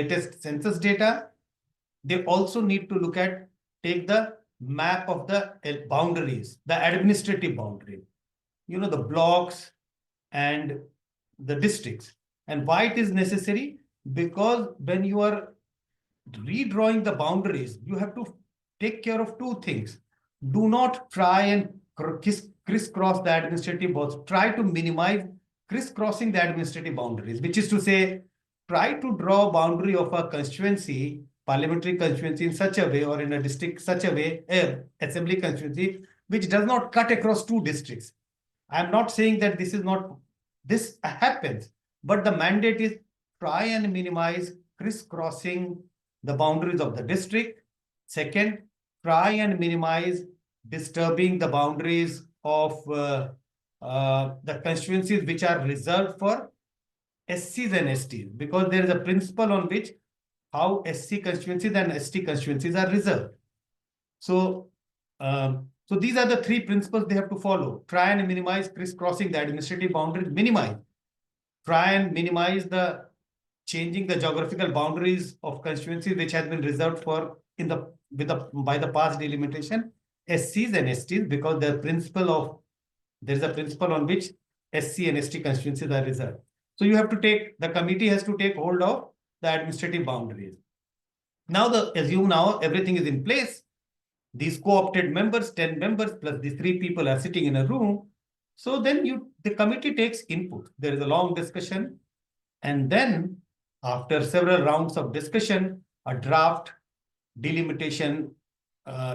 latest census data. They also need to take the map of the boundaries, the administrative boundary, the blocks and the districts. And why it is necessary? Because when you are redrawing the boundaries, you have to take care of two things. Do not try and crisscross the administrative boundaries. Try to minimize crisscrossing the administrative boundaries, which is to say, try to draw a boundary of a constituency, parliamentary constituency in such a way, or in a district such a way, assembly constituency, which does not cut across two districts. I'm not saying that this happens, but the mandate is try and minimize crisscrossing the boundaries of the district. Second, try and minimize disturbing the boundaries of the constituencies which are reserved for SCs and STs, because there is a principle on which how SC constituencies and ST constituencies are reserved. So these are the three principles they have to follow. Try and minimize crisscrossing the administrative boundaries, minimize. Try and minimize the changing the geographical boundaries of constituencies which has been reserved for by the past delimitation, SCs and STs, because there is a principle on which SC and ST constituencies are reserved. So the committee has to take hold of the administrative boundaries. Now assume everything is in place. These co-opted members, 10 members plus these 3 people are sitting in a room. So then the committee takes input. There is a long discussion, and then after several rounds of discussion, a draft delimitation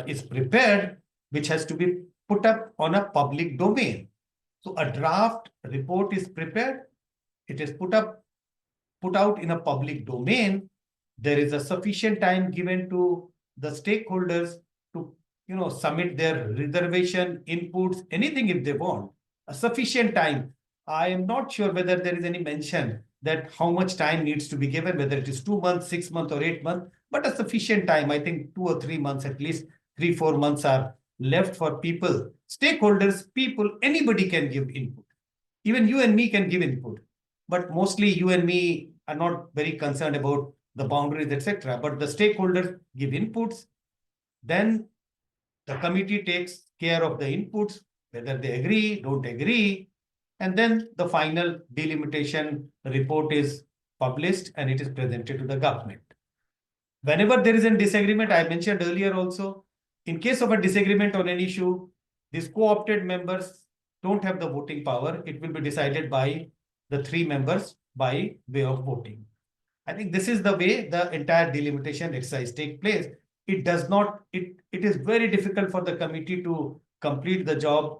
is prepared, which has to be put up on a public domain. So a draft report is prepared. It is put out in a public domain. There is a sufficient time given to the stakeholders to submit their reservation, inputs, anything if they want. A sufficient time. I am not sure whether there is any mention that how much time needs to be given, whether it is 2 months, 6 months, or 8 months, but a sufficient time. I think 2 or 3 months, at least 3-4 months are left for people, stakeholders, anybody can give input. Even you and me can give input, but mostly you and me are not very concerned about the boundaries, etc. But the stakeholders give inputs. Then the committee takes care of the inputs, whether they agree, don't agree. And then the final delimitation report is published and it is presented to the government. Whenever there is a disagreement, I mentioned earlier also, in case of a disagreement on an issue, these co-opted members don't have the voting power. It will be decided by the 3 members by way of voting. I think this is the way the entire delimitation exercise takes place. It is very difficult for the committee to complete the job.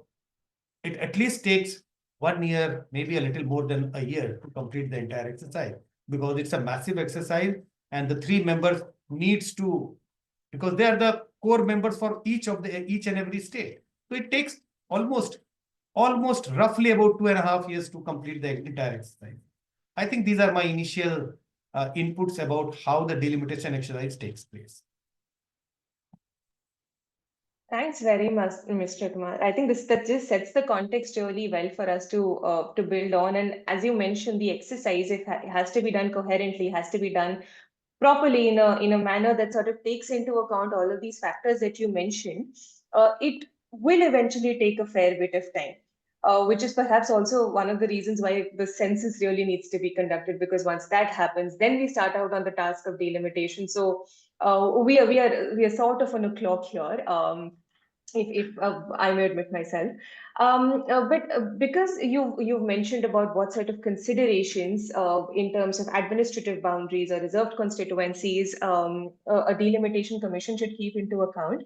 It at least takes 1 year, maybe a little more than a year to complete the entire exercise, because it's a massive exercise and the 3 members because they are the core members for each and every state. So it takes almost roughly about 2.5 years to complete the entire exercise. I think these are my initial inputs about how the delimitation exercise takes place. Thanks very much, Mr. Kumar. I think that just sets the context really well for us to build on. And as you mentioned, the exercise, it has to be done coherently, has to be done properly in a manner that sort of takes into account all of these factors that you mentioned. It will eventually take a fair bit of time. Which is perhaps also one of the reasons why the census really needs to be conducted, because once that happens, then we start out on the task of delimitation. So we are sort of on a clock here. If I may admit myself, but because you've mentioned about what sort of considerations in terms of administrative boundaries or reserved constituencies a delimitation commission should keep into account.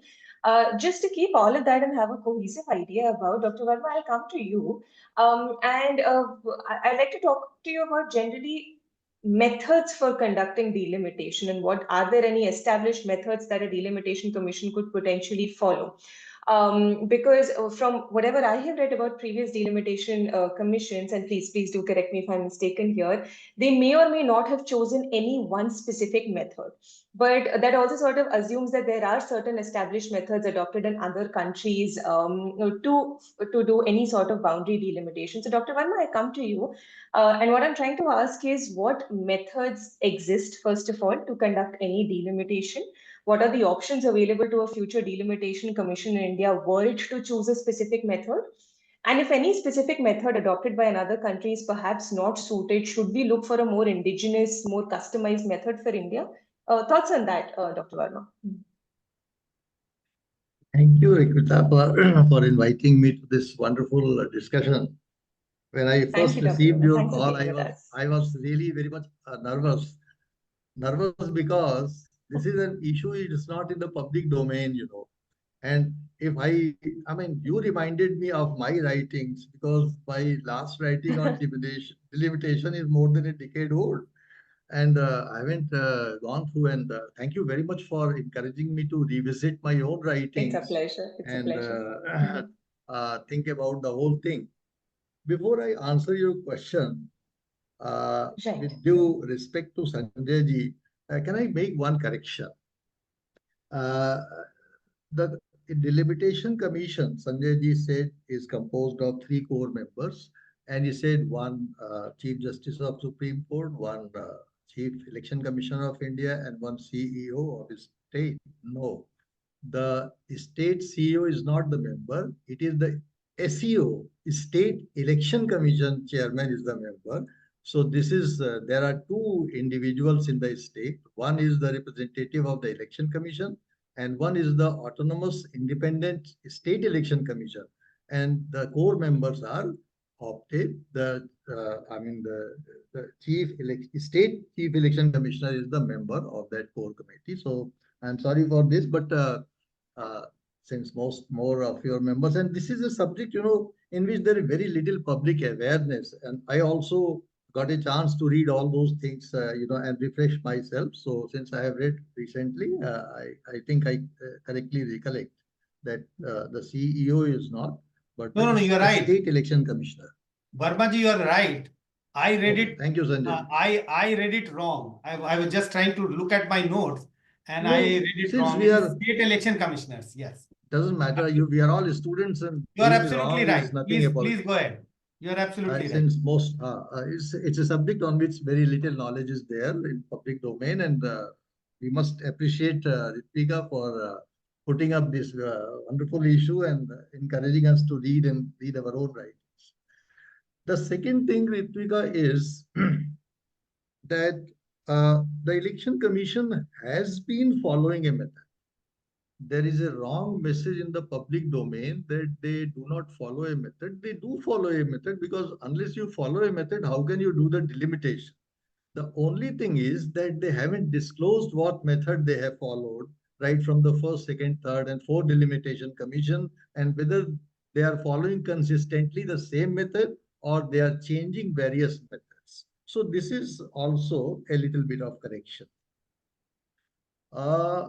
Just to keep all of that and have a cohesive idea about, Dr. Verma, I'll come to you. And I'd like to talk to you about generally methods for conducting delimitation, and what are there any established methods that a delimitation commission could potentially follow? Because from whatever I have read about previous delimitation commissions, and please do correct me if I'm mistaken here, they may or may not have chosen any one specific method. But that also sort of assumes that there are certain established methods adopted in other countries to do any sort of boundary delimitation. So, Dr. Verma, I come to you. And what I'm trying to ask is what methods exist, first of all, to conduct any delimitation? What are the options available to a future delimitation commission in India were it to choose a specific method? And if any specific method adopted by another country is perhaps not suited, should we look for a more indigenous, more customized method for India? Thoughts on that, Dr. Verma? Thank you, Rikrita, for inviting me to this wonderful discussion. When I Thank first you, Dr. received Verma. your Thanks for call, being with us. I was really very much nervous. Nervous because this is an issue, it is not in the public domain, you know. And if I mean, you reminded me of my writings because my last writing on delimitation is more than a decade old. And I haven't gone through, and thank you very much for encouraging me to revisit my own It's a writings pleasure. It's a and pleasure. think about the whole thing. Before I answer your question, Right. with due respect to Sanjay ji, can I make one correction? Uh, the Delimitation Commission, Sanjay ji said, is composed of three core members, and he said one Chief Justice of Supreme Court, one Chief Election Commissioner of India, and one CEO of the state. No, the state CEO is not the member. It is the SEO, State Election Commission Chairman is the member. So this is, there are two individuals in the state. One is the representative of the Election Commission and one is the Autonomous Independent State Election Commission. And the core members are opted. The state chief election commissioner is the member of that core committee. So I'm sorry for this, but uh, since more of your members, and this is a subject, you know, in which there is very little public awareness, and I also got a chance to read all those things, you know, and refresh myself. So since I have read recently, I think I correctly recollect that the CEO is not, but No, the you're right. state election commissioner. Verma ji, you are right. I read Okay, it. thank you, Sanjay. I read it wrong. I was just trying to look at my notes, and I No, read it since wrong. we It is are, state election commissioners. Yes, doesn't matter. We are all students, and you are being absolutely wrong right. is nothing Please about. go ahead. You are absolutely right. Since most it's a subject on which very little knowledge is there in public domain, and we must appreciate Ritvika for putting up this wonderful issue and encouraging us to read and read our own writings. The second thing, Ritvika, is that the Election Commission has been following a method. There is a wrong message in the public domain that they do not follow a method. They do follow a method, because unless you follow a method, how can you do the delimitation? The only thing is that they haven't disclosed what method they have followed right from the first, second, third, and fourth delimitation commission, and whether they are following consistently the same method or they are changing various methods. So this is also a little bit of correction. Uh,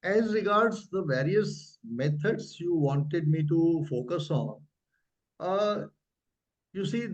as regards the various methods you wanted me to focus on, uh, you see,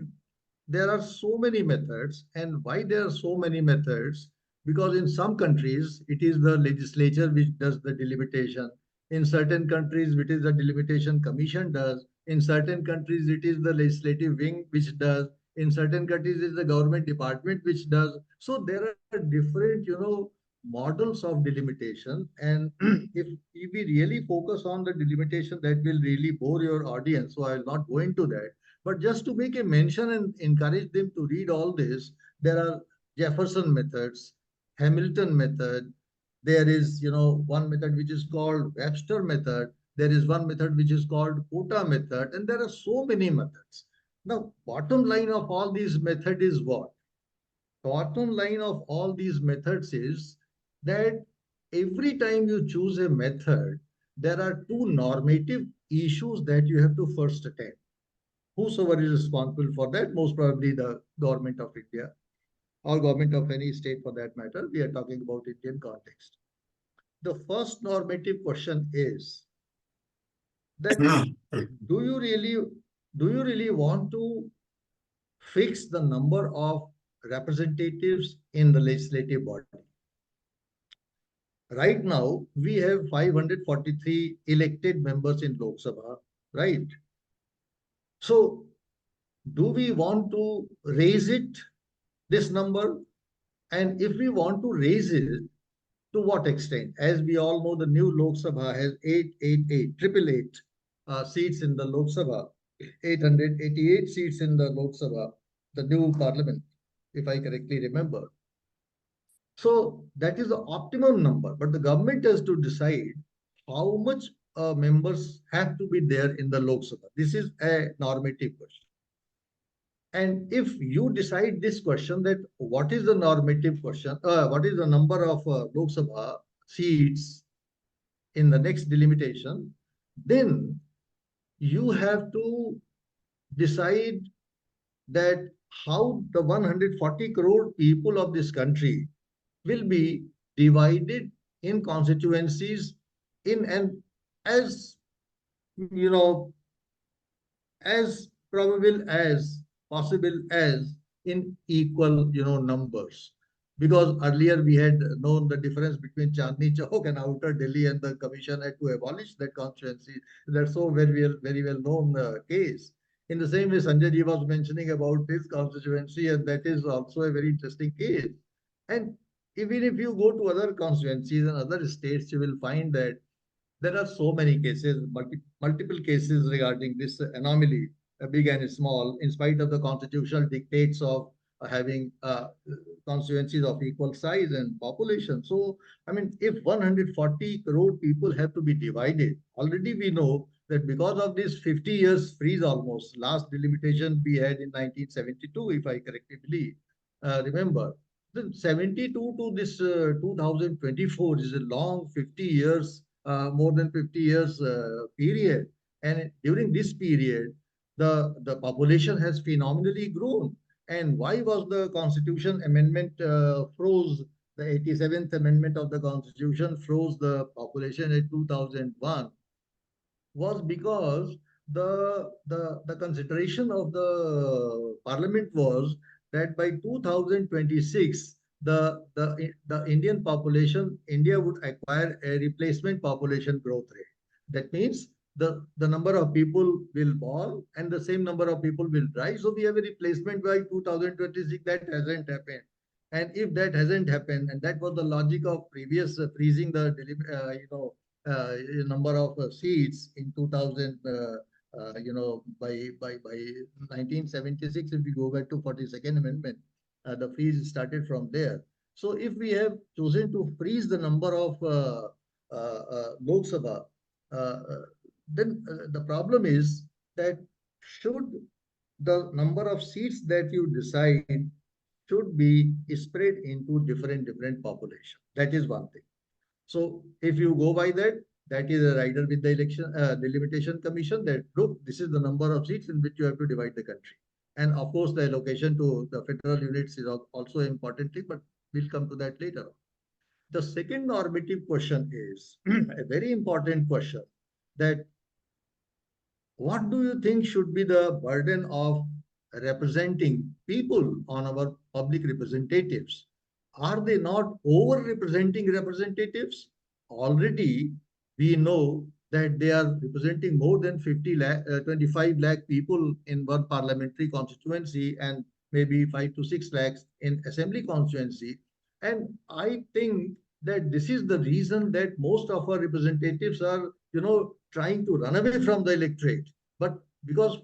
there are so many methods. And why there are so many methods? Because in some countries, it is the legislature which does the delimitation. In certain countries, it is the delimitation commission does. In certain countries, it is the legislative wing which does. In certain countries, it is the government department which does. So there are different, you know, models of delimitation. And if we really focus on the delimitation, that will really bore your audience. So I will not go into that. But just to make a mention and encourage them to read all this, there are Jefferson methods, Hamilton method. There is, you know, one method which is called Webster method. There is one method which is called quota method, and there are so many methods. Now, bottom line of all these methods is what? Bottom line of all these methods is that every time you choose a method, there are two normative issues that you have to first attend. Whosoever is responsible for that, most probably the government of India or government of any state for that matter. We are talking about Indian context. The first normative question is, that do you really want to fix the number of representatives in the legislative body? Right now, we have 543 elected members in Lok Sabha, right? So, do we want to raise this number? And if we want to raise it, to what extent? As we all know, the new Lok Sabha has 888 seats in the Lok Sabha, 888 seats in the Lok Sabha, the new parliament, if I correctly remember. So that is the optimum number, but the government has to decide how much members have to be there in the Lok Sabha. This is a normative question. And if you decide this question, that what is the normative question, what is the number of Lok Sabha seats in the next delimitation, then you have to decide that how the 140 crore people of this country will be divided in constituencies in an as you know as probable as possible as in equal numbers, because earlier we had known the difference between Chandni Chowk and Outer Delhi, and the commission had to abolish that constituency. That's so very well known case. In the same way, Sanjay ji was mentioning about his constituency, and that is also a very interesting case. And even if you go to other constituencies and other states, you will find that there are so many cases, multiple cases regarding this anomaly, big and small, in spite of the constitutional dictates of having constituencies of equal size and population. So, I mean, if 140 crore people have to be divided, already we know that because of this 50 years freeze almost, last delimitation we had in 1972, if I correctly believe, remember, then 72 to this 2024 is a long 50 years, more than 50 years period. And during this period, the population has phenomenally grown. And why was the Constitution Amendment froze? The 87th Amendment of the Constitution froze the population at 2001, was because the consideration of the parliament was that by 2026 the Indian population, India would acquire a replacement population growth rate. That means the number of people will fall and the same number of people will rise. So we have a replacement by 2026. That hasn't happened. And if that hasn't happened, and that was the logic of previous freezing the number of seats in 2000, by 1976, if we go back to 42nd Amendment, the freeze started from there. So if we have chosen to freeze the number of Lok Sabha, then the problem is that should the number of seats that you decide should be spread into different population. That is one thing. So if you go by that, that is a rider with the delimitation commission, that look, this is the number of seats in which you have to divide the country. And of course, the allocation to the federal units is also important thing, but we'll come to that later on. The second normative question is a very important question, that what do you think should be the burden of representing people on our public representatives? Are they not over-representing representatives? Already, we know that they are representing more than 25 lakh people in one parliamentary constituency and maybe 5 to 6 lakhs in assembly constituency. And I think that this is the reason that most of our representatives are, trying to run away from the electorate. But because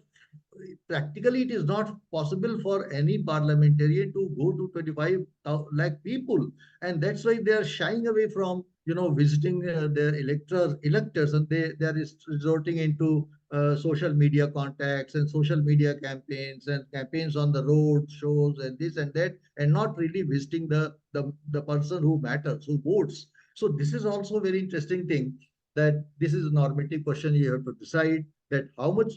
practically it is not possible for any parliamentarian to go to 25 lakh people, and that's why they are shying away from visiting their electors, and they are resorting into social media contacts and social media campaigns and campaigns on the road shows and this and that, and not really visiting the person who matters, who votes. So this is also a very interesting thing, that this is a normative question. You have to decide that how much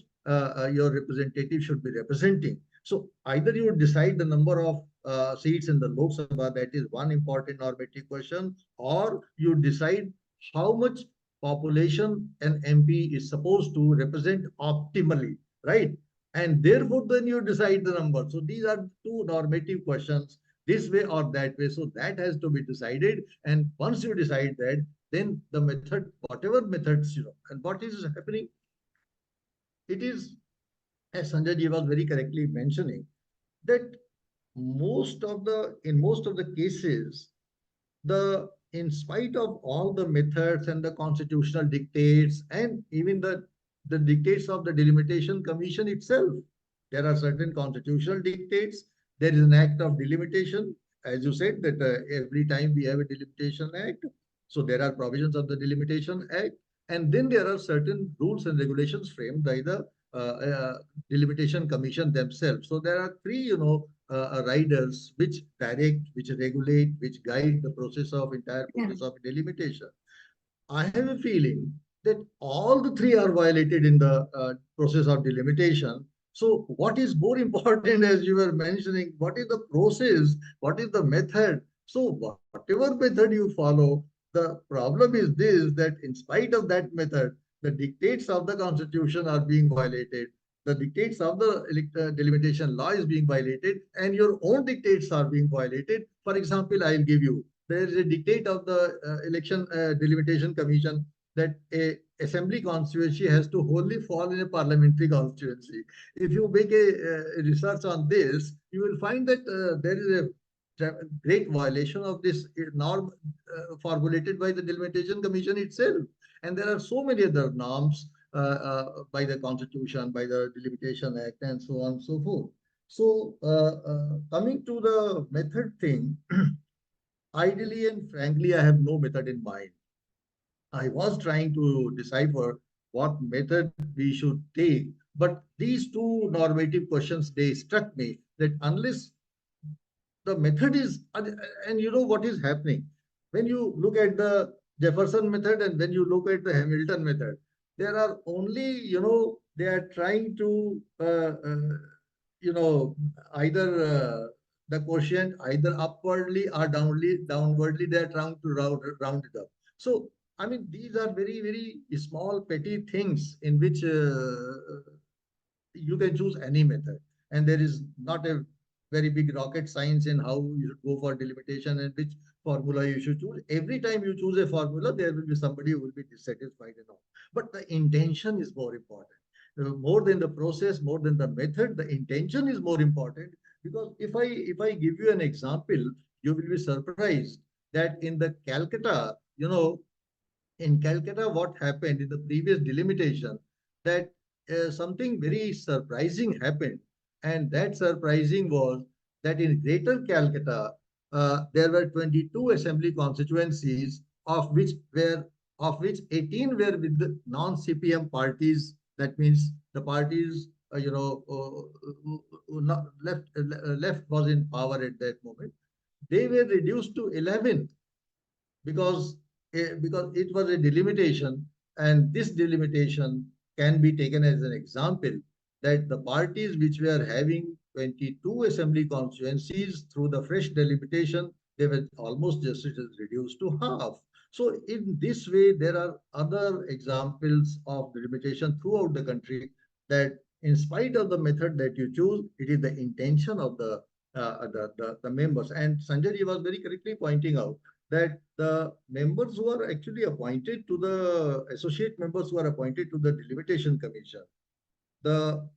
your representative should be representing. So either you decide the number of seats in the Lok Sabha, that is one important normative question, or you decide how much population an MP is supposed to represent optimally, right? And therefore, then you decide the number. So these are two normative questions, this way or that way. So that has to be decided. And once you decide that, then the method, whatever methods, and what is happening, it is, as Sanjay ji was very correctly mentioning, that in most of the cases, in spite of all the methods and the constitutional dictates and even the dictates of the delimitation commission itself, there are certain constitutional dictates. There is an act of delimitation, as you said, that every time we have a delimitation act, so there are provisions of the delimitation act, and then there are certain rules and regulations framed by the delimitation commission themselves. So there are three, riders which direct, which regulate, which guide the entire process of delimitation. I have a feeling that all the three are violated in the process of delimitation. So, what is more important, as you were mentioning, what is the process, what is the method? So, whatever method you follow, the problem is this, that in spite of that method, the dictates of the constitution are being violated. The dictates of the delimitation law is being violated, and your own dictates are being violated. For example, I'll give you, there is a dictate of the election delimitation commission that a assembly constituency has to wholly fall in a parliamentary constituency. If you make a research on this, you will find that there is a great violation of this norm formulated by the delimitation commission itself. And there are so many other norms by the constitution, by the delimitation act, and so on and so forth. So coming to the method thing, ideally and frankly, I have no method in mind. I was trying to decipher what method we should take, but these two normative questions, they struck me that unless the method is, and you know what is happening, when you look at the Jefferson method and when you look at the Hamilton method, there are only, they are trying to, either the quotient either upwardly or downwardly, they are trying to round it up. So, I mean, these are very, very small, petty things in which you can choose any method. And there is not a very big rocket science in how you should go for delimitation and which formula you should choose. Every time you choose a formula, there will be somebody who will be dissatisfied and all. But the intention is more important. More than the process, more than the method, the intention is more important. Because if I give you an example, you will be surprised that in the Calcutta, in Calcutta, what happened in the previous delimitation, that something very surprising happened. And that surprising was that in Greater Calcutta, there were 22 assembly constituencies, of which 18 were with the non-CPM parties. That means the parties, left was in power at that moment. They were reduced to 11 because because it was a delimitation, and this delimitation can be taken as an example that the parties which were having 22 assembly constituencies through the fresh delimitation, they were almost just reduced to half. So in this way, there are other examples of delimitation throughout the country, that in spite of the method that you choose, it is the intention of the members. And Sanjay ji was very correctly pointing out that the members who are actually appointed to the associate members who are appointed to the delimitation commission, the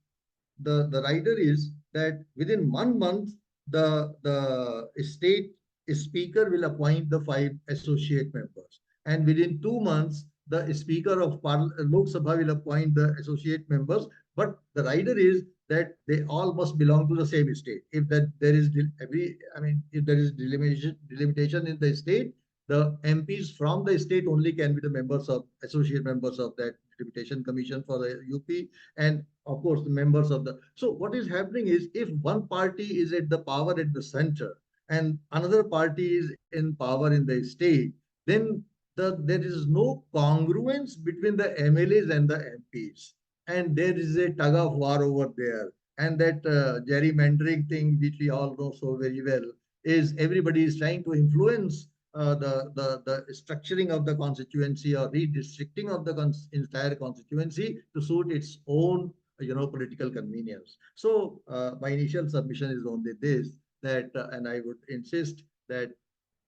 the rider is that within 1 month, the state speaker will appoint the 5 associate members. And within 2 months, the speaker of Lok Sabha will appoint the associate members. But the rider is that they all must belong to the same state. If that there is if there is delimitation in the state, the MPs from the state only can be the associate members of that delimitation commission for the UP, and of course the members of the. So what is happening is, if one party is at the power at the center and another party is in power in the state, then there is no congruence between the MLAs and the MPs, and there is a tug of war over there. And that gerrymandering thing, which we all know so very well, is everybody is trying to influence the structuring of the constituency or redistricting of the entire constituency to suit its own political convenience. So my initial submission is only this, that and I would insist that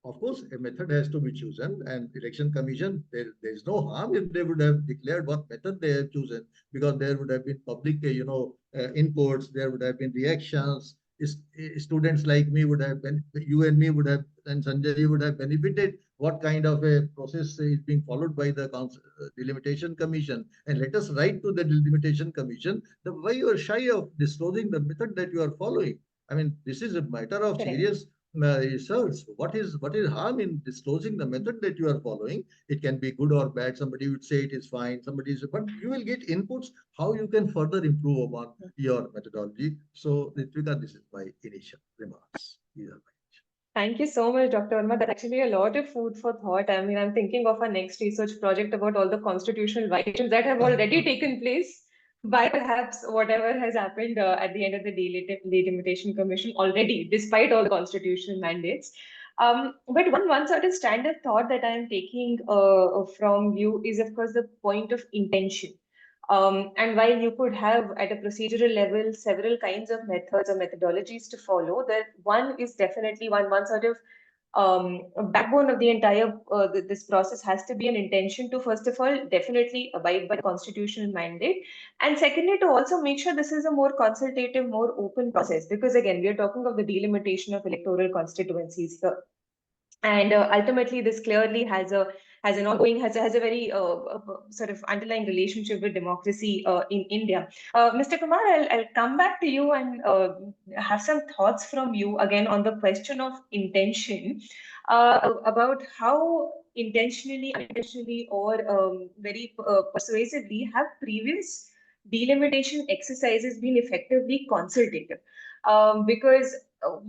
of course, a method has to be chosen, and election commission, there is no harm if they would have declared what method they have chosen, because there would have been public, inputs, there would have been reactions. Students like me would have been, you and me would have, and Sanjay would have benefited what kind of a process is being followed by the delimitation commission. And let us write to the delimitation commission the why you are shy of disclosing the method that you are following. I mean, this is a matter of Correct. serious research. What is harm in disclosing the method that you are following? It can be good or bad. Somebody would say it is fine. Somebody is, but you will get inputs how you can further improve upon your methodology. So, Ritvika, this is my initial remarks. These are my Thank you so much, Dr. Verma. That's actually a lot of food for thought. I mean, I'm thinking of our next research project about all the constitutional violations that have already taken place by perhaps whatever has happened at the end of the Delimitation Commission already, despite all the constitutional mandates. But one sort of standard thought that I'm taking from you is, of course, the point of intention. And while you could have at a procedural level several kinds of methods or methodologies to follow, that one is definitely one sort of backbone of the entire this process has to be an intention to, first of all, definitely abide by the constitutional mandate, and secondly, to also make sure this is a more consultative, more open process, because again, we are talking of the delimitation of electoral constituencies here. And ultimately, this clearly has an ongoing, has a very sort of underlying relationship with democracy in India. Mr. Kumar, I'll come back to you and have some thoughts from you again on the question of intention, about how intentionally, unintentionally, or very persuasively have previous delimitation exercises been effectively consultative. Because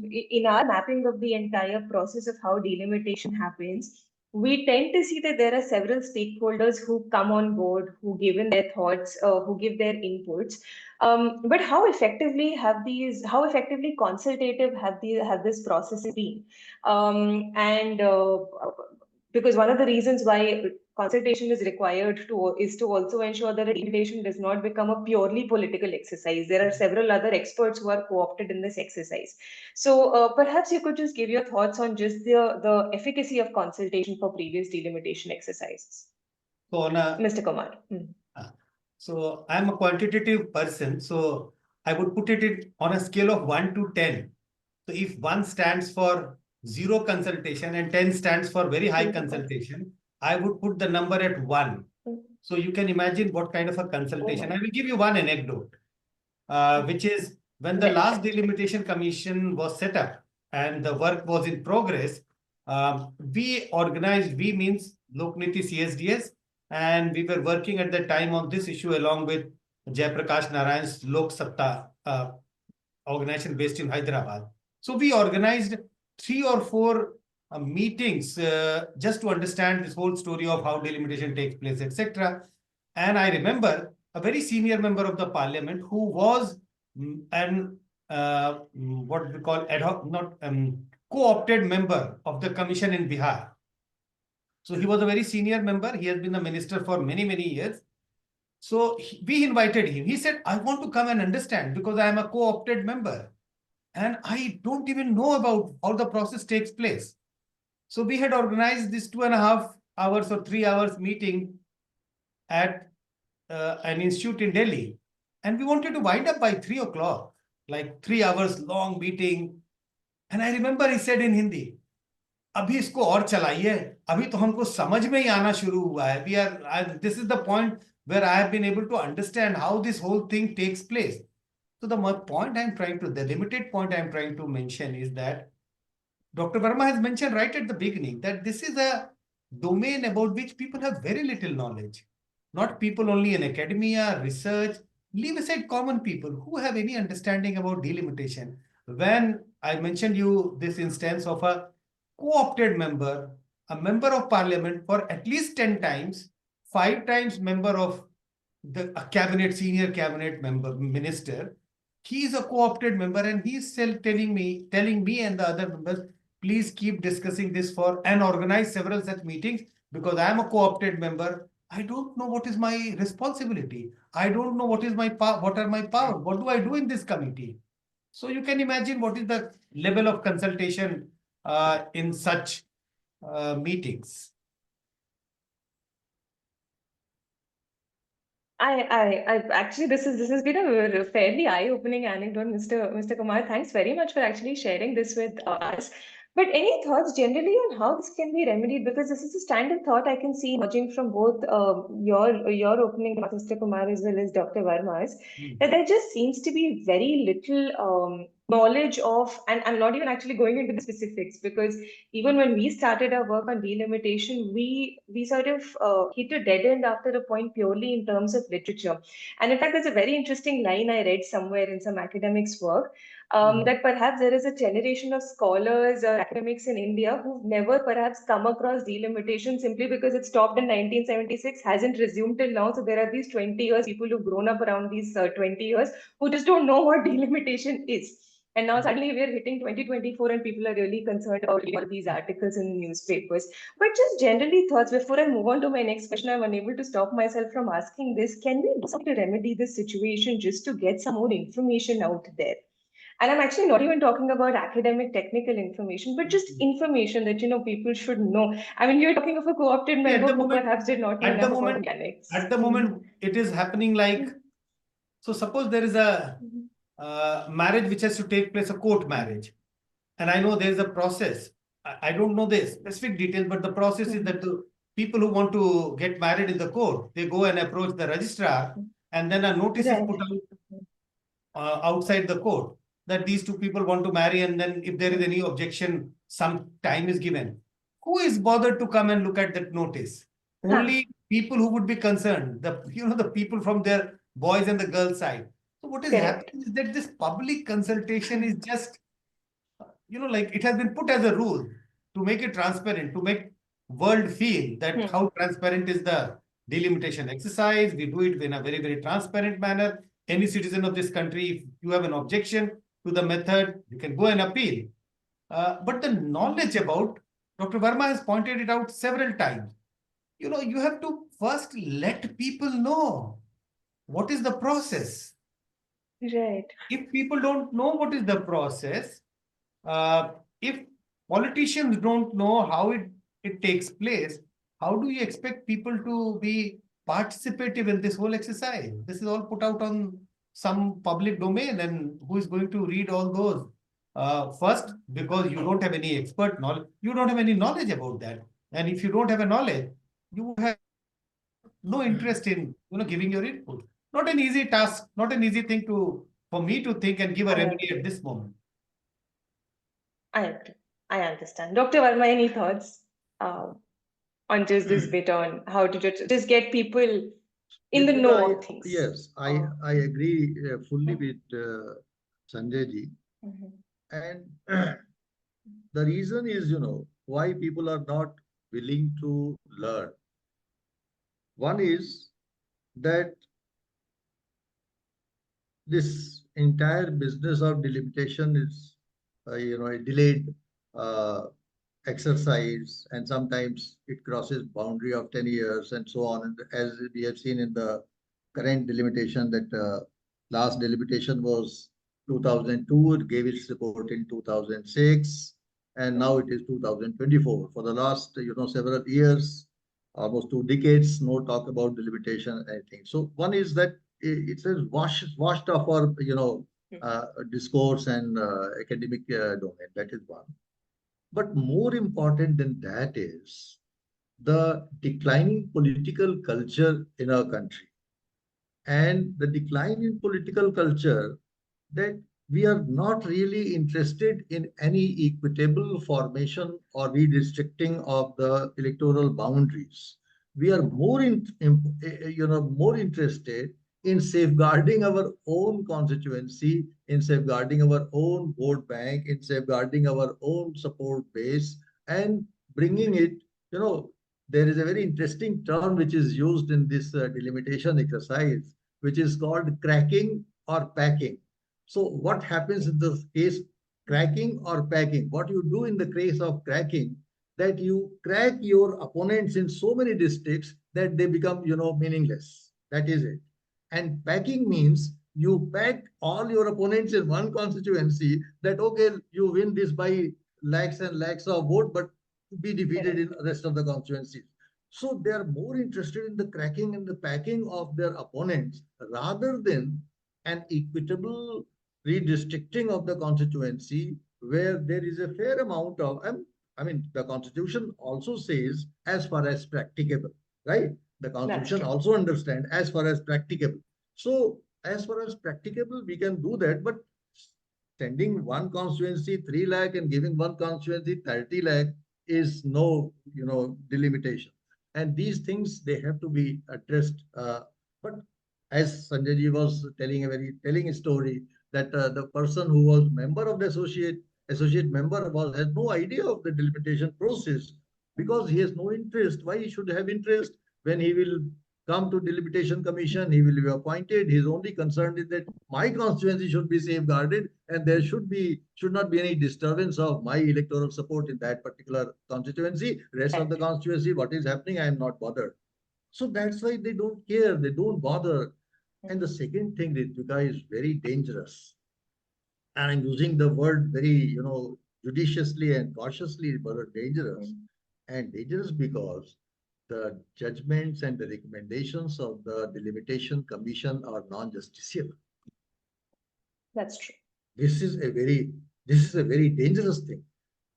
in our mapping of the entire process of how delimitation happens, we tend to see that there are several stakeholders who come on board, who give in their thoughts, who give their inputs. But how effectively consultative have this process been? And because one of the reasons why consultation is required is to also ensure that a delimitation does not become a purely political exercise. There are several other experts who are co-opted in this exercise. So perhaps you could just give your thoughts on just the efficacy of consultation for previous delimitation exercises. So Mr. Kumar. So I'm a quantitative person, so I would put it on a scale of 1 to 10. So if 1 stands for zero consultation and 10 stands for very high consultation, I would put the number at 1. So you can imagine what kind of a consultation. I will give you one anecdote, which is when the last delimitation commission was set up and the work was in progress, we organized, we means Lokniti CSDS, and we were working at the time on this issue along with Jayaprakash Narayan's Lok Satta organization based in Hyderabad. So we organized 3 or 4 meetings just to understand this whole story of how delimitation takes place, etc. And I remember a very senior member of the parliament who was an what we call ad hoc, not co-opted member of the commission in Bihar. So he was a very senior member. He has been a minister for many, many years. So we invited him. He said, I want to come and understand because I am a co-opted member and I don't even know about how the process takes place. So we had organized this 2.5 hours or 3 hours meeting at an institute in Delhi. And we wanted to wind up by 3 o'clock, like 3 hours long meeting. And I remember he said in Hindi, अभी इसको और चलाइए, अभी तो हमको समझ में ही आना शुरू हुआ है. This is the point where I have been able to understand how this whole thing takes place. So the limited point I'm trying to mention is that Dr. Verma has mentioned right at the beginning that this is a domain about which people have very little knowledge. Not people only in academia, research, leave aside common people who have any understanding about delimitation. When I mentioned you this instance of a co-opted member, a member of parliament for at least 10 times, 5 times member of the senior cabinet member, minister, he is a co-opted member and he is still telling me and the other members please keep discussing this for and organize several such meetings, because I am a co-opted member. I don't know what is my responsibility. I don't know what is my what are my powers. What do I do in this committee? So you can imagine what is the level of consultation in such meetings. I actually this has been a fairly eye-opening anecdote, Mr. Kumar. Thanks very much for actually sharing this with us. But any thoughts generally on how this can be remedied? Because this is a standard thought I can see emerging from both your opening, Mr. Kumar, as well as Dr. Verma's, that there just seems to be very little knowledge of, and I'm not even actually going into the specifics, because even when we started our work on delimitation, we sort of hit a dead end after a point purely in terms of literature. And in fact, there's a very interesting line I read somewhere in some academics' work, that perhaps there is a generation of scholars or academics in India who've never perhaps come across delimitation simply because it stopped in 1976, hasn't resumed till now. So there are these 20 years, people who've grown up around these 20 years who just don't know what delimitation is. And now suddenly we are hitting 2024 and people are really concerned about all these articles in newspapers. But just generally thoughts, before I move on to my next question, I'm unable to stop myself from asking this. Can we do something to remedy this situation just to get some more information out there? And I'm actually not even talking about academic technical information, but just information that, people should know. I mean, you're talking of a co-opted member who perhaps did not know enough about mechanics. At the moment, it is happening like, so suppose there is a marriage which has to take place, a court marriage. And I know there is a process. I don't know the specific details, but the process is that the people who want to get married in the court, they go and approach the registrar, and then a notice is put out outside the court that these two people want to marry, and then if there is any objection, some time is given. Who is bothered to come and look at that notice? Only people who would be concerned, the people from their boys and the girls side. So what is happening is that this public consultation is just, like it has been put as a rule to make it transparent, to make world feel that how transparent is the delimitation exercise. We do it in a very, very transparent manner. Any citizen of this country, if you have an objection to the method, you can go and appeal. But the knowledge about, Dr. Verma has pointed it out several times. You have to first let people know what is the process. Right. If people don't know what is the process, if politicians don't know how it takes place, how do you expect people to be participative in this whole exercise? This is all put out on some public domain, and who is going to read all those? First, because you don't have any expert knowledge, you don't have any knowledge about that. And if you don't have a knowledge, you have no interest in giving your input. Not an easy task, not an easy thing for me to think and give a remedy at this moment. I agree. I understand. Dr. Verma, any thoughts on just this bit on how to just get people in the know of things? Yes, I agree fully with Sanjay ji. And the reason is, why people are not willing to learn. One is that this entire business of delimitation is, a delayed exercise, and sometimes it crosses boundary of 10 years and so on. And as we have seen in the current delimitation, that last delimitation was 2002, it gave its report in 2006, and now it is 2024. For the last, several years, almost 2 decades, no talk about delimitation, anything. So one is that it says washed off our, discourse and academic domain. That is one. But more important than that is the declining political culture in our country. And the decline in political culture, that we are not really interested in any equitable formation or redistricting of the electoral boundaries. We are more interested in safeguarding our own constituency, in safeguarding our own vote bank, in safeguarding our own support base, and bringing it, there is a very interesting term which is used in this delimitation exercise, which is called cracking or packing. So what happens in this case cracking or packing. What you do in the case of cracking, that you crack your opponents in so many districts that they become, meaningless. That is it. And packing means you pack all your opponents in one constituency that, okay, you win this by lakhs and lakhs of vote, but be defeated in Correct. the rest of the constituencies. So they are more interested in the cracking and the packing of their opponents rather than an equitable redistricting of the constituency where there is a fair amount of, I mean, the constitution also says as far as practicable, right? The That's constitution true. also understand as far as practicable. So as far as practicable, we can do that, but sending one constituency 3 lakh and giving one constituency 30 lakh is no, delimitation. And these things, they have to be addressed. But as Sanjay ji was telling a very telling story, that the person who was member of the associate member has no idea of the delimitation process because he has no interest. Why he should have interest when he will come to delimitation commission? He will be appointed. His only concern is that my constituency should be safeguarded and there should not be any disturbance of my electoral support in that particular constituency. Rest of the Correct. constituency, what is happening, I am not bothered. So that's why they don't care, they don't bother. And the second thing, Ritvika, is very dangerous. And I'm using the word very, judiciously and cautiously, but dangerous. And dangerous because the judgments and the recommendations of the Delimitation Commission are non-justiciable. That's true. This is a very dangerous thing.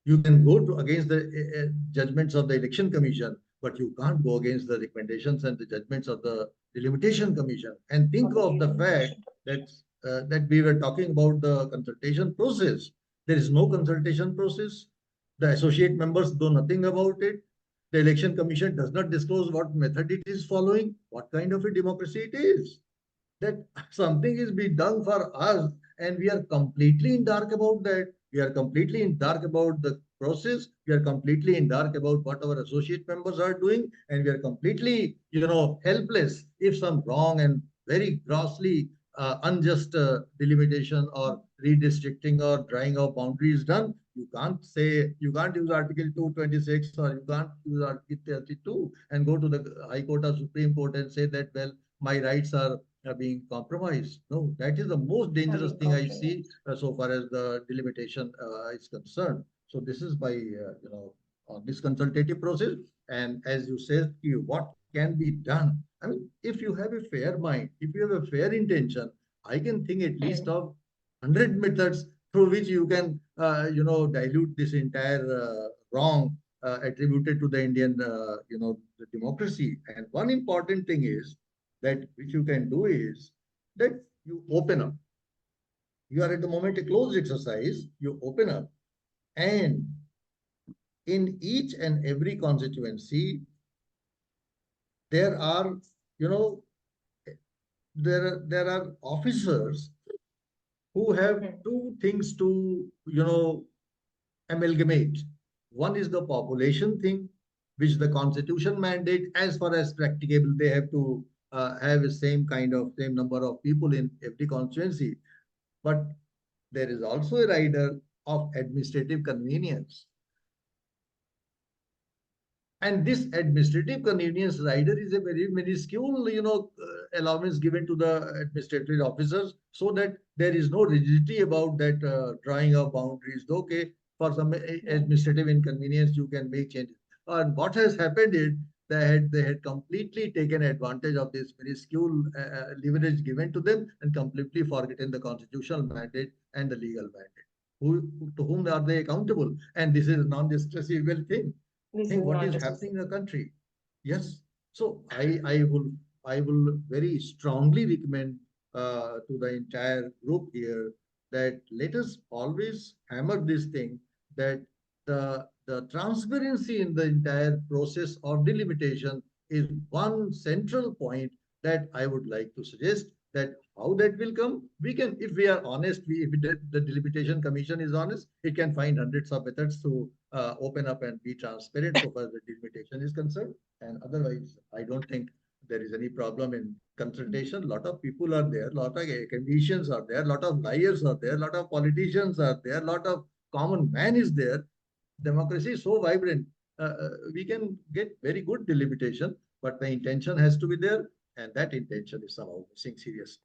You can go to against the judgments of the Election Commission, but you can't go against the recommendations and the judgments of the Delimitation Commission. And think of the fact that that we were talking about the consultation process. There is no consultation process. The associate members know nothing about it. The Election Commission does not disclose what method it is following. What kind of a democracy it is? That something is being done for us and we are completely in dark about that. We are completely in dark about the process. We are completely in dark about what our associate members are doing. And we are completely, helpless if some wrong and very grossly unjust delimitation or redistricting or drawing of boundaries done. You can't use Article 226 or you can't use Article 32 and go to the High Court or Supreme Court and say that, well, my rights are being compromised. No, that is the most dangerous thing I see so far as the delimitation is concerned. So this is by on this consultative process. And as you said, what can be done? I mean, if you have a fair mind, if you have a fair intention, I can think at least of 100 methods through which you can, dilute this entire wrong attributed to the Indian, the democracy. And one important thing is that which you can do is that you open up. You are at the moment a closed exercise, you open up, and in each and every constituency, there are, you know, there are officers who have two things to, amalgamate. One is the population thing, which the constitution mandate, as far as practicable, they have to have the same number of people in every constituency. But there is also a rider of administrative convenience. And this administrative convenience rider is a very minuscule, allowance given to the administrative officers so that there is no rigidity about that drawing of boundaries. Okay, for some administrative inconvenience, you can make changes. And what has happened is they had completely taken advantage of this minuscule leverage given to them and completely forgotten the constitutional mandate and the legal mandate. To whom are they accountable? And this is a non-justiciable thing. Think what is happening in the country. Yes. So I will very strongly recommend to the entire group here that let us always hammer this thing that the transparency in the entire process of delimitation is one central point that I would like to suggest. That how that will come, we can, if we are honest, if the delimitation commission is honest, it can find hundreds of methods to open up and be transparent so far as the delimitation is concerned. And otherwise, I don't think there is any problem in consultation, a lot of people are there, a lot of conditions are there, a lot of liars are there, a lot of politicians are there, a lot of common man is there. Democracy is so vibrant. We can get very good delimitation, but the intention has to be there, and that intention is somehow missing seriously.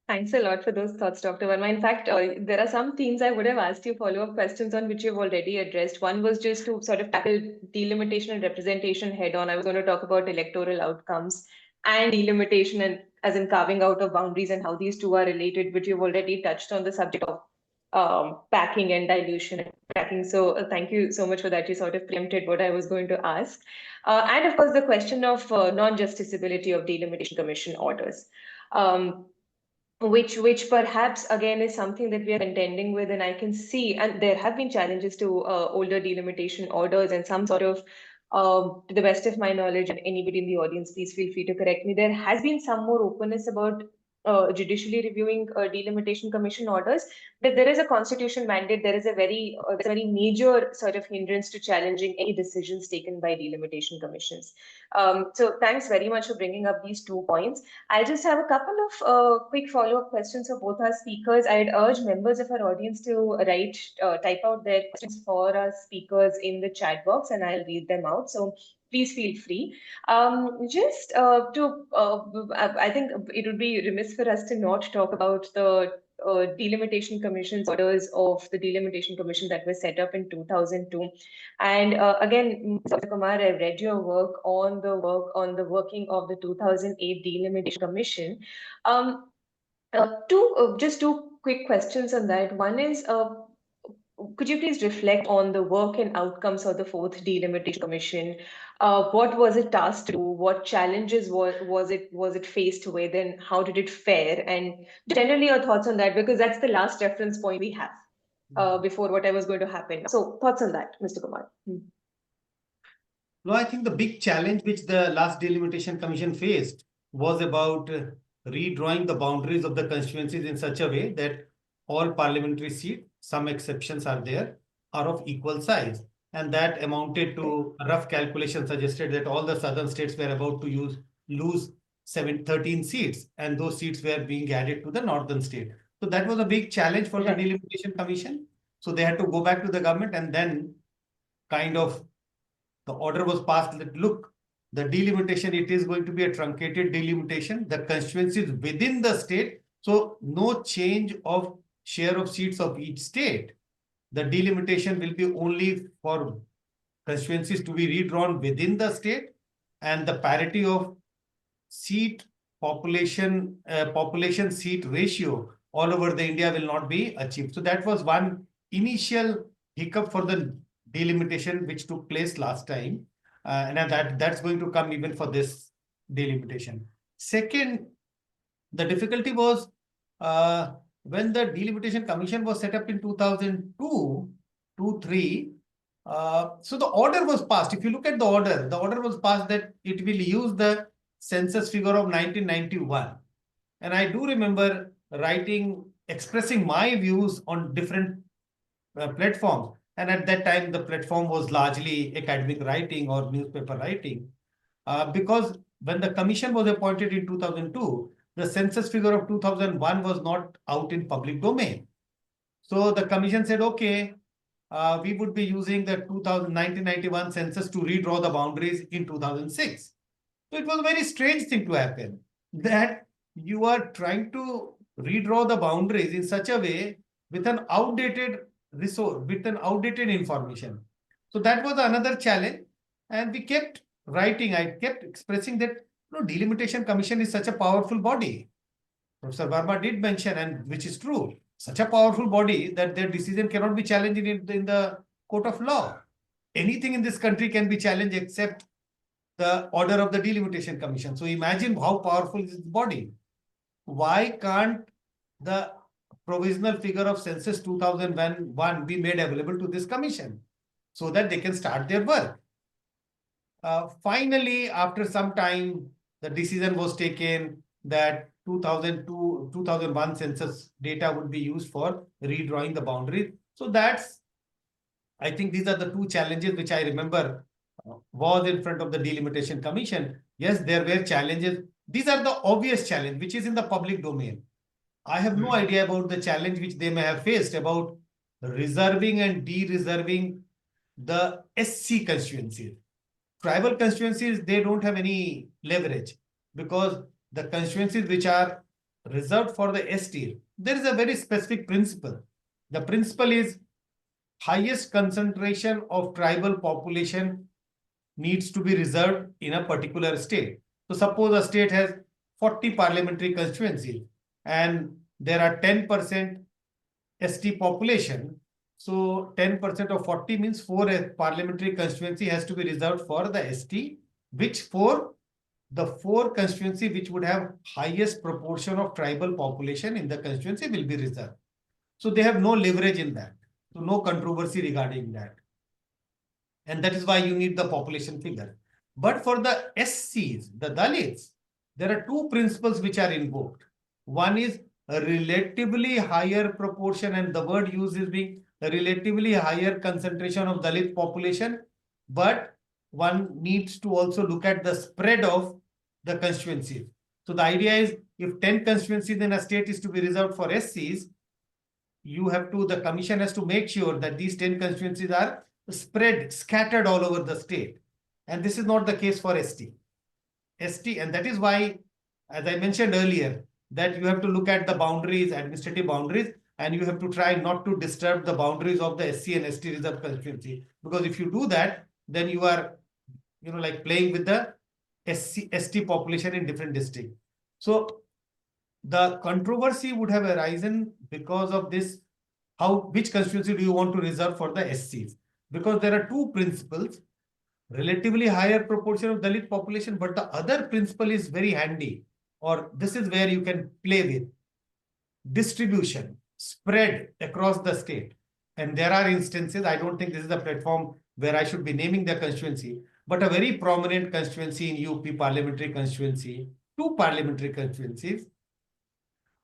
Thanks a lot for those thoughts, Dr. Verma. In fact, there are some themes I would have asked you follow-up questions on which you've already addressed. One was just to sort of tackle delimitation and representation head-on. I was going to talk about electoral outcomes and delimitation and as in carving out of boundaries and how these two are related, but you've already touched on the subject of packing and dilution and tracking. So thank you so much for that. You sort of preempted what I was going to ask. And of course, the question of non-justiciability of delimitation commission orders. Which perhaps again is something that we are contending with, and I can see, and there have been challenges to older delimitation orders and some sort of, to the best of my knowledge, and anybody in the audience, please feel free to correct me, there has been some more openness about judicially reviewing delimitation commission orders, but there is a constitution mandate, there is a very major sort of hindrance to challenging any decisions taken by delimitation commissions. So thanks very much for bringing up these 2 points. I just have a couple of quick follow-up questions for both our speakers. I'd urge members of our audience to type out their questions for our speakers in the chat box, and I'll read them out. So please feel free. I think it would be remiss for us to not talk about the delimitation commission's orders of the delimitation commission that was set up in 2002. And again, Dr. Kumar, I read your work on the working of the 2008 delimitation commission. Just two quick questions on that. One is, could you please reflect on the work and outcomes of the fourth delimitation commission? What was it tasked to do? What challenges was it faced with, and how did it fare? And generally your thoughts on that, because that's the last reference point we have before whatever is going to happen. So thoughts on that, Mr. Kumar. No, I think the big challenge which the last delimitation commission faced was about redrawing the boundaries of the constituencies in such a way that all parliamentary seats, some exceptions are there, are of equal size. And that amounted to a rough calculation suggested that all the southern states were about to lose 13 seats, and those seats were being added to the northern state. So that was a big challenge for the delimitation commission. So they had to go back to the government, and then kind of the order was passed that, look, the delimitation, it is going to be a truncated delimitation, the constituencies within the state. So no change of share of seats of each state. The delimitation will be only for constituencies to be redrawn within the state, and the parity of seat population seat ratio all over the India will not be achieved. So that was one initial hiccup for the delimitation which took place last time, and that's going to come even for this delimitation. Second, the difficulty was when the delimitation commission was set up in 2002, 2-3. So the order was passed. If you look at the order was passed that it will use the census figure of 1991. And I do remember expressing my views on different platforms. And at that time, the platform was largely academic writing or newspaper writing. Because when the commission was appointed in 2002, the census figure of 2001 was not out in public domain. So the commission said, okay, we would be using the 1991 census to redraw the boundaries in 2006. So it was a very strange thing to happen, that you are trying to redraw the boundaries in such a way with an outdated resource, with an outdated information. So that was another challenge. And we kept writing, I kept expressing that delimitation commission is such a powerful body. Professor Verma did mention, and which is true, such a powerful body that their decision cannot be challenged in the court of law. Anything in this country can be challenged except the order of the delimitation commission. So imagine how powerful is this body. Why can't the provisional figure of census 2001 be made available to this commission so that they can start their work? Finally, after some time, the decision was taken that 2001 census data would be used for redrawing the boundary. So I think these are the two challenges which I remember was in front of the Delimitation Commission, yes, there were challenges. These are the obvious challenge, which is in the public domain. I have no idea about the challenge which they may have faced about reserving and de-reserving the SC constituencies. Tribal constituencies, they don't have any leverage because the constituencies which are reserved for the ST, there is a very specific principle. The principle is highest concentration of tribal population needs to be reserved in a particular state. So suppose a state has 40 parliamentary constituencies and there are 10% ST population. So 10% of 40 means 4 parliamentary constituency has to be reserved for the ST, which for the 4 constituency which would have highest proportion of tribal population in the constituency will be reserved. So they have no leverage in that. So no controversy regarding that. And that is why you need the population figure. But for the SCs, the Dalits, there are 2 principles which are invoked. One is a relatively higher proportion, and the word used is being a relatively higher concentration of Dalit population, but one needs to also look at the spread of the constituencies. So the idea is if 10 constituencies in a state is to be reserved for SCs, you have to, the commission has to make sure that these 10 constituencies are spread, scattered all over the state. And this is not the case for ST. And that is why, as I mentioned earlier, that you have to look at the boundaries, administrative boundaries, and you have to try not to disturb the boundaries of the SC and ST reserve constituency. Because if you do that, then you are, like playing with the ST population in different districts. So the controversy would have arisen because of this. Which constituency do you want to reserve for the SCs? Because there are 2 principles, relatively higher proportion of Dalit population, but the other principle is very handy, or this is where you can play with distribution, spread across the state. And there are instances, I don't think this is the platform where I should be naming the constituency, but a very prominent constituency in UP, parliamentary constituency, 2 parliamentary constituencies,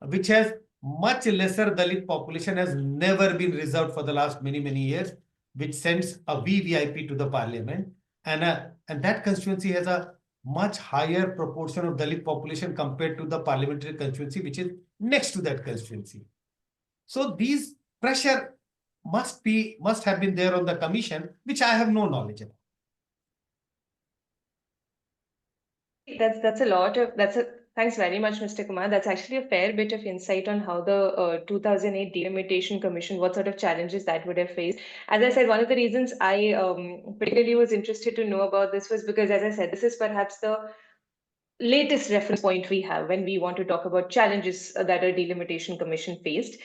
which has much lesser Dalit population, has never been reserved for the last many, many years, which sends a VVIP to the parliament. And that constituency has a much higher proportion of Dalit population compared to the parliamentary constituency, which is next to that constituency. So these pressure must have been there on the commission, which I have no knowledge about. Thanks very much, Mr. Kumar. That's actually a fair bit of insight on how the 2008 Delimitation Commission, what sort of challenges that would have faced. As I said, one of the reasons I particularly was interested to know about this was because, as I said, this is perhaps the latest reference point we have when we want to talk about challenges that a Delimitation Commission faced.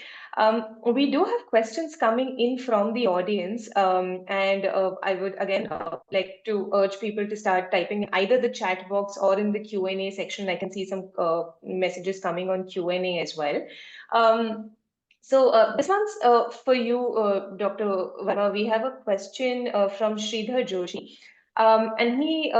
We do have questions coming in from the audience, and I would again like to urge people to start typing in either the chat box or in the Q&A section. I can see some messages coming on Q&A as well. So this one's for you, Dr. Verma. We have a question from Sridhar Joshi. And he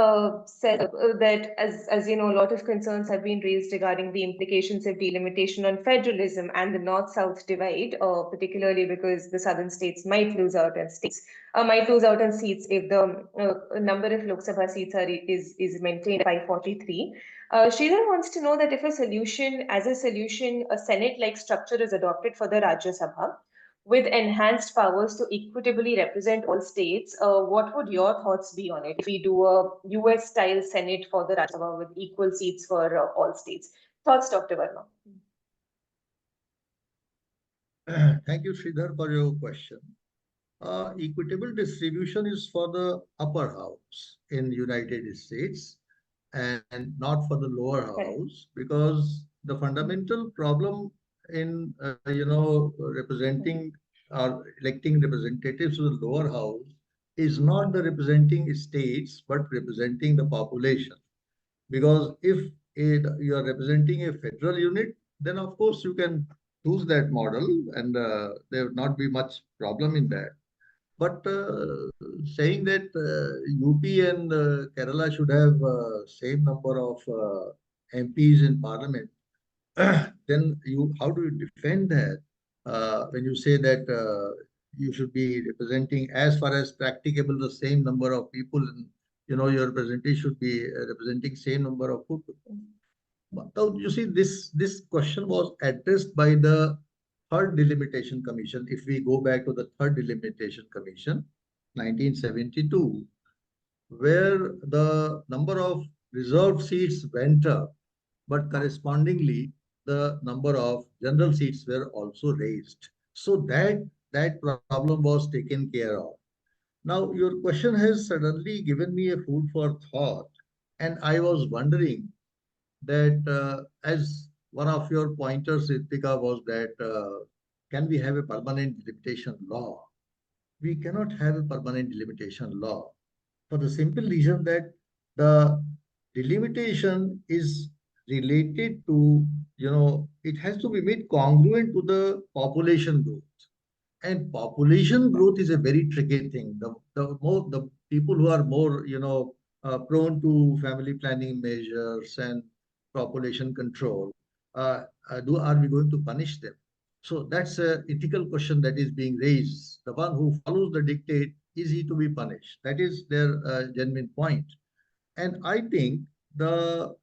said that, as you know, a lot of concerns have been raised regarding the implications of delimitation on federalism and the North-South divide, particularly because the southern states might lose out on seats if the number of Lok Sabha seats is maintained by 43. Sridhar wants to know that if a solution, a Senate-like structure is adopted for the Rajya Sabha, with enhanced powers to equitably represent all states, what would your thoughts be on it if we do a US-style Senate for the Rajya Sabha with equal seats for all states? Thoughts, Dr. Verma? Thank you, Sridhar, for your question. Equitable distribution is for the upper house in United States and not for the lower house, because the fundamental problem in representing or electing representatives to the lower house is not the representing states but representing the population. Because if you are representing a federal unit, then of course you can choose that model and there would not be much problem in that. But saying that UP and Kerala should have same number of MPs in parliament, then how do you defend that when you say that you should be representing as far as practicable the same number of people in your representative should be representing same number of people. But now you see, this question was addressed by the third delimitation commission. If we go back to the third delimitation commission, 1972, where the number of reserved seats went up, but correspondingly the number of general seats were also raised. So that problem was taken care of. Now your question has suddenly given me a food for thought, and I was wondering that as one of your pointers, Ritika, was that can we have a permanent delimitation law? We cannot have a permanent delimitation law for the simple reason that the delimitation is related to, it has to be made congruent to the population growth. And population growth is a very tricky thing. The people who are more, prone to family planning measures and population control, are we going to punish them? So that's a ethical question that is being raised. The one who follows the dictate, is he to be punished? That is their genuine point. And I think the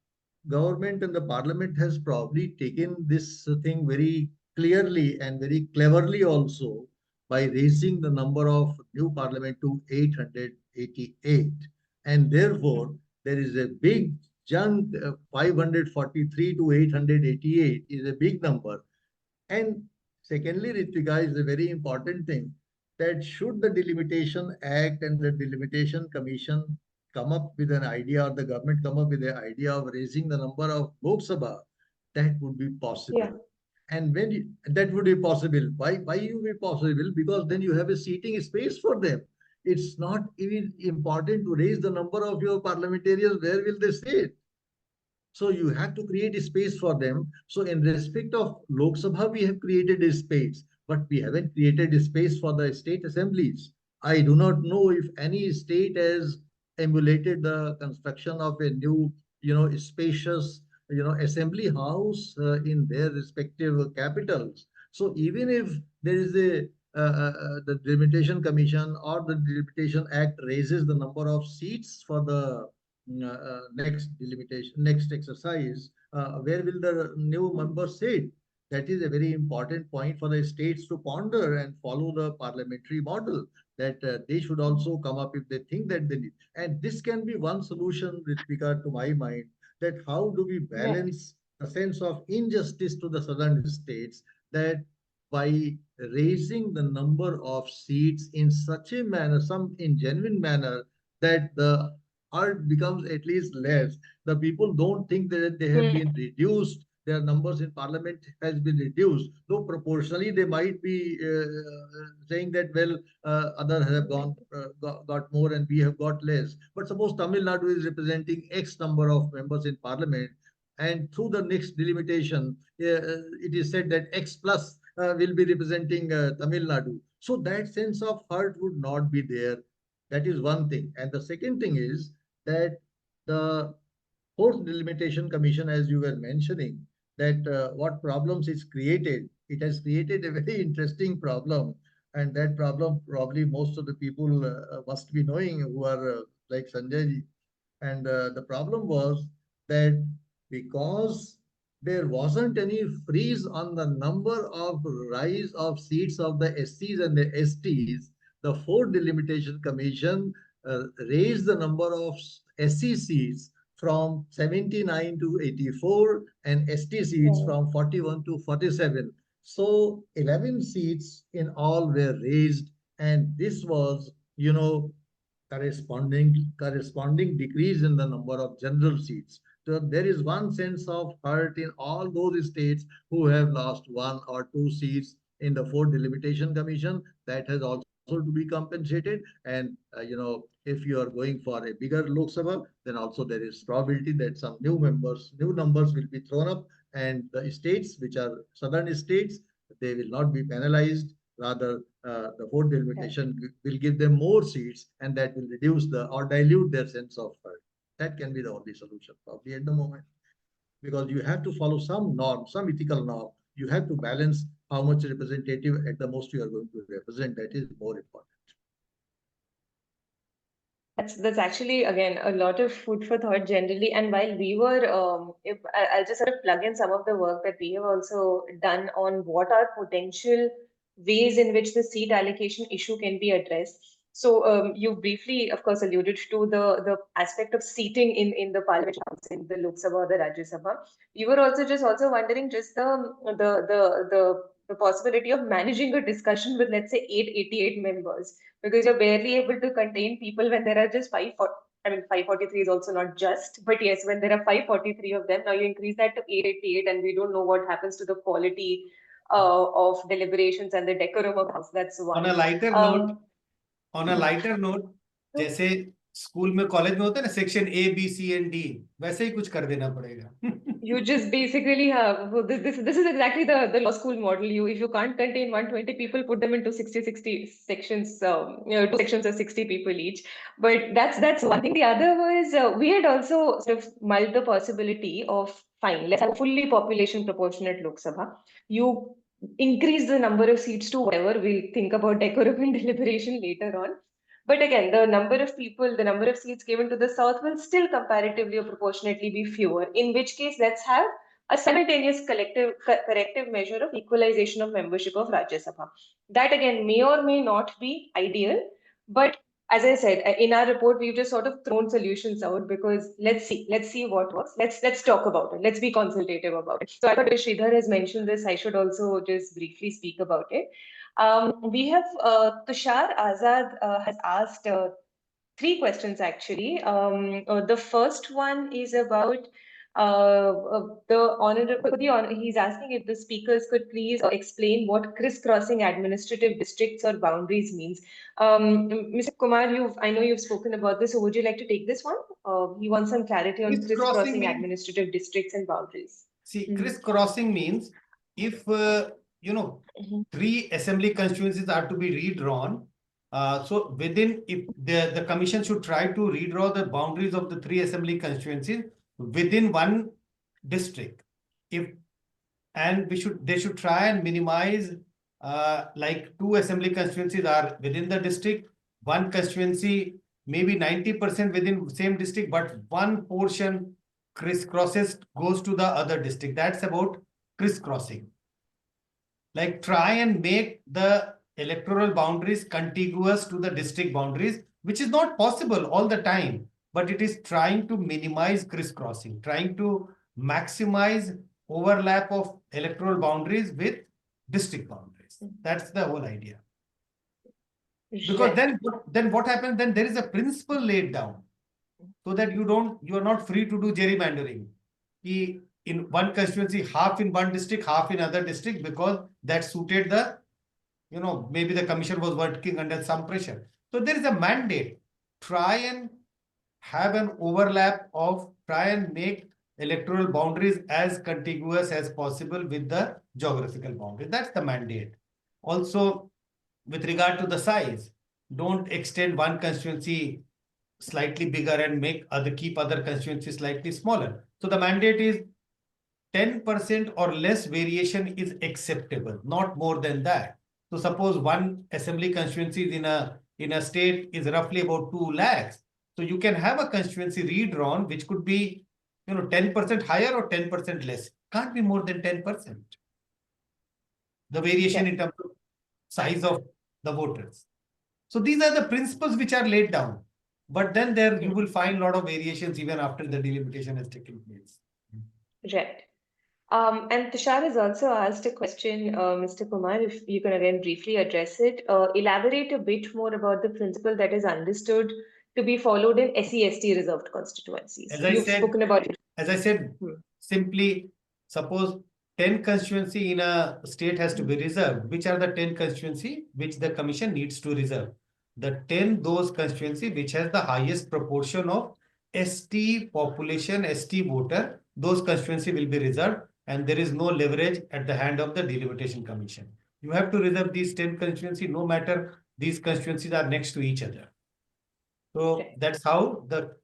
government and the parliament has probably taken this thing very clearly and very cleverly also by raising the number of new parliament to 888. And therefore, there is a big jump, 543 to 888 is a big number. And secondly, Ritika, is a very important thing that should the Delimitation Act and the Delimitation Commission come up with an idea, or the government come up with the idea of raising the number of Lok Sabha, that would be possible. Yeah. And that would be possible. Why you be possible? Because then you have a seating space for them. It's not even important to raise the number of your parliamentarians. Where will they sit? So you have to create a space for them. So in respect of Lok Sabha, we have created a space, but we haven't created a space for the state assemblies. I do not know if any state has emulated the construction of a new, spacious, assembly house in their respective capitals. So even if there is the Delimitation Commission or the Delimitation Act raises the number of seats for the next delimitation, next exercise, where will the new members sit? That is a very important point for the states to ponder and follow the parliamentary model, that they should also come up if they think that they need. And this can be one solution with regard to my mind, that how do we balance a sense of injustice to the southern states, that by raising the number of seats in such a manner, some in genuine manner, that the hurt becomes at least less. The people don't think that they have been reduced. Their numbers in parliament has been reduced, though proportionally they might be saying that, well, others have got more and we have got less. But suppose Tamil Nadu is representing X number of members in parliament, and through the next delimitation, it is said that X plus will be representing Tamil Nadu. So that sense of hurt would not be there. That is one thing. And the second thing is that the fourth delimitation commission, as you were mentioning, that what problems it's created, it has created a very interesting problem. And that problem probably most of the people must be knowing, who are like Sanjay ji. And the problem was that because there wasn't any freeze on the number of rise of seats of the SCs and the STs, the fourth delimitation commission raised the number of SC seats from 79 to 84 and ST seats from 41 to 47. So 11 seats in all were raised, and this was, corresponding decrease in the number of general seats. So there is one sense of hurt in all those states who have lost one or two seats in the fourth delimitation commission. That has also to be compensated. And if you are going for a bigger Lok Sabha, then also there is probability that some new numbers will be thrown up, and the states which are southern states, they will not be penalized. Rather, the fourth delimitation will give them more seats, and that will reduce or dilute their sense of hurt. That can be the only solution probably at the moment, because you have to follow some norm, some ethical norm. You have to balance how much representative, at the most, you are going to represent. That is more important. That's actually again a lot of food for thought generally. And while we were, if I'll just sort of plug in some of the work that we have also done on what are potential ways in which the seat allocation issue can be addressed. So you briefly, of course, alluded to the aspect of seating in the Parliament House, in the Lok Sabha or the Rajya Sabha. We were also wondering just the possibility of managing a discussion with, let's say, 888 members, because you're barely able to contain people when there are just 543 is also not just, but yes, when there are 543 of them, now you increase that to 888, and we don't know what happens to the quality of deliberations and the decorum of house. That's On one. a lighter note, Um, on a lighter note, जैसे school में college में होता है ना section A B C and D, वैसे ही कुछ कर देना पड़ेगा. You just basically have this is exactly the law school model. If you can't contain 120 people, put them into 60 sections, two sections of 60 people each. But that's one thing. The other was we had also sort of mulled the possibility of, fine, let's have a fully population proportionate Lok Sabha. You increase the number of seats to whatever. We'll think about decorum and deliberation later on. But again, the number of people, the number of seats given to the South will still comparatively or proportionately be fewer, in which case let's have a simultaneous corrective measure of equalization of membership of Rajya Sabha. That again may or may not be ideal, but as I said, in our report, we've just sort of thrown solutions out, because let's see what works. Let's talk about it. Let's be consultative about it. So I thought if Sridhar has mentioned this, I should also just briefly speak about it. We have Tushar Azad has asked three questions actually. The first one is about he's asking if the speakers could please explain what crisscrossing administrative districts or boundaries means. Mr. Kumar, I know you've spoken about this, so would you like to take this one? He wants some clarity on Crisscrossing crisscrossing means, administrative districts and boundaries. see, crisscrossing means if three assembly constituencies are to be redrawn. So within, if the commission should try to redraw the boundaries of the three assembly constituencies within one district. And they should try and minimize, like two assembly constituencies are within the district, one constituency maybe 90% within same district, but one portion crisscrosses, goes to the other district. That's about crisscrossing. Like try and make the electoral boundaries contiguous to the district boundaries, which is not possible all the time, but it is trying to minimize crisscrossing, trying to maximize overlap of electoral boundaries with district boundaries. That's the whole idea. Because then what happens? Then there is a principle laid down so that you are not free to do gerrymandering. In one constituency, half in one district, half in other district, because that suited the, maybe the commission was working under some pressure. So there is a mandate. Try and have an overlap of, try and make electoral boundaries as contiguous as possible with the geographical boundaries. That's the mandate. Also, with regard to the size, don't extend one constituency slightly bigger and keep other constituencies slightly smaller. So the mandate is 10% or less variation is acceptable, not more than that. So suppose one assembly constituency in a state is roughly about 2 lakhs. So you can have a constituency redrawn, which could be 10% higher or 10% less. Can't be more than 10%. The variation in terms of size of the voters. So these are the principles which are laid down. But then there you will find a lot of variations even after the delimitation has taken place. Right. And Tushar has also asked a question, Mr. Kumar, if you can again briefly address it. Elaborate a bit more about the principle that is understood to be followed in SC/ST reserved constituencies. You've spoken about it. As I said, simply suppose 10 constituency in a state has to be reserved. Which are the 10 constituency which the commission needs to reserve? The 10 those constituency which has the highest proportion of ST population, ST voter, those constituency will be reserved, and there is no leverage at the hand of the delimitation commission. You have to reserve these 10 constituency, no matter these constituencies are next to each other. So that's how the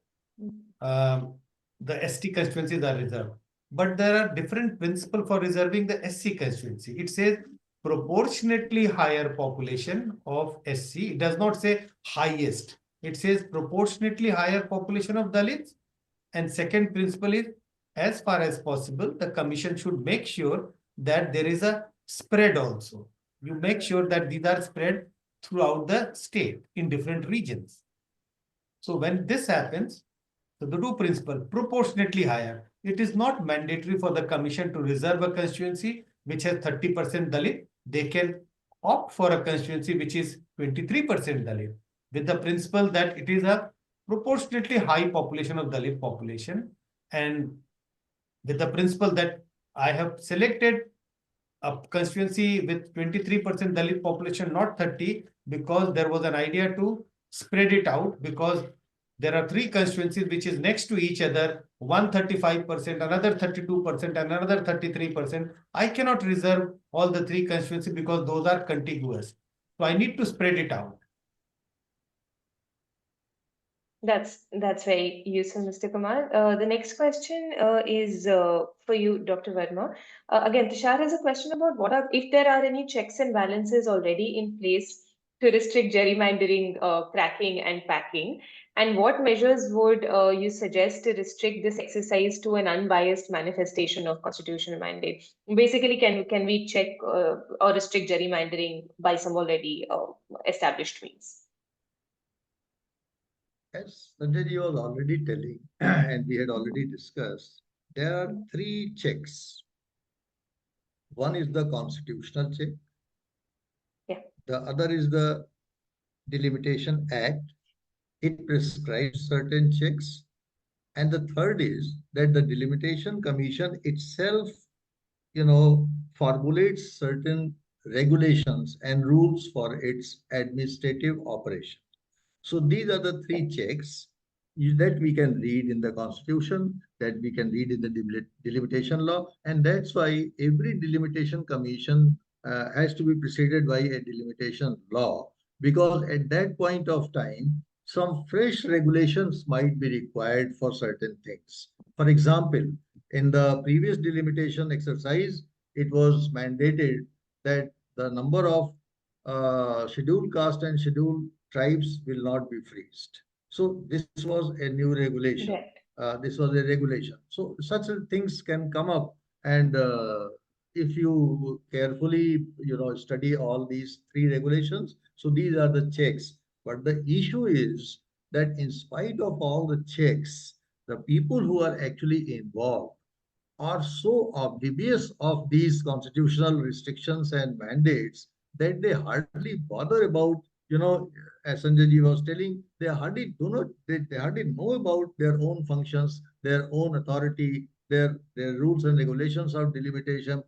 ST constituencies are reserved. But there are different principles for reserving the SC constituency. It says proportionately higher population of SC. It does not say highest. it says proportionately higher population of Dalits. And second principle is, as far as possible, the commission should make sure that there is a spread also. You make sure that these are spread throughout the state in different regions. So when this happens, so the two principle, proportionately higher. It is not mandatory for the commission to reserve a constituency which has 30% Dalit. They can opt for a constituency which is 23% Dalit, with the principle that it is a proportionately high population of Dalit population, and with the principle that I have selected a constituency with 23% Dalit population, not 30, because there was an idea to spread it out, because there are three constituencies which is next to each other, one 35%, another 32%, and another 33%. I cannot reserve all the three constituencies because those are contiguous. So I need to spread it out. That's very useful, Mr. Kumar. The next question is for you, Dr. Verma. Again, Tushar has a question about if there are any checks and balances already in place to restrict gerrymandering, cracking, and packing, and what measures would you suggest to restrict this exercise to an unbiased manifestation of constitutional mandate? Basically, can we check or restrict gerrymandering by some already established means? As Sanjay was already telling, and we had already discussed, there are three checks. One is the constitutional check. Yeah. The other is the Delimitation Act. It prescribes certain checks. And the third is that the Delimitation Commission itself, formulates certain regulations and rules for its administrative operation. So these are the three checks that we can read in the Constitution, that we can read in the delimitation law, and that's why every delimitation commission has to be preceded by a delimitation law, because at that point of time, some fresh regulations might be required for certain things. For example, in the previous delimitation exercise, it was mandated that the number of scheduled caste and scheduled tribes will not be freezed. So this was a new regulation. Right. This was a regulation. So such things can come up, and if you carefully, study all these three regulations, so these are the checks. But the issue is that in spite of all the checks, the people who are actually involved are so oblivious of these constitutional restrictions and mandates that they hardly bother about, as Sanjay ji was telling, they hardly know about their own functions, their own authority, their rules and regulations of delimitation.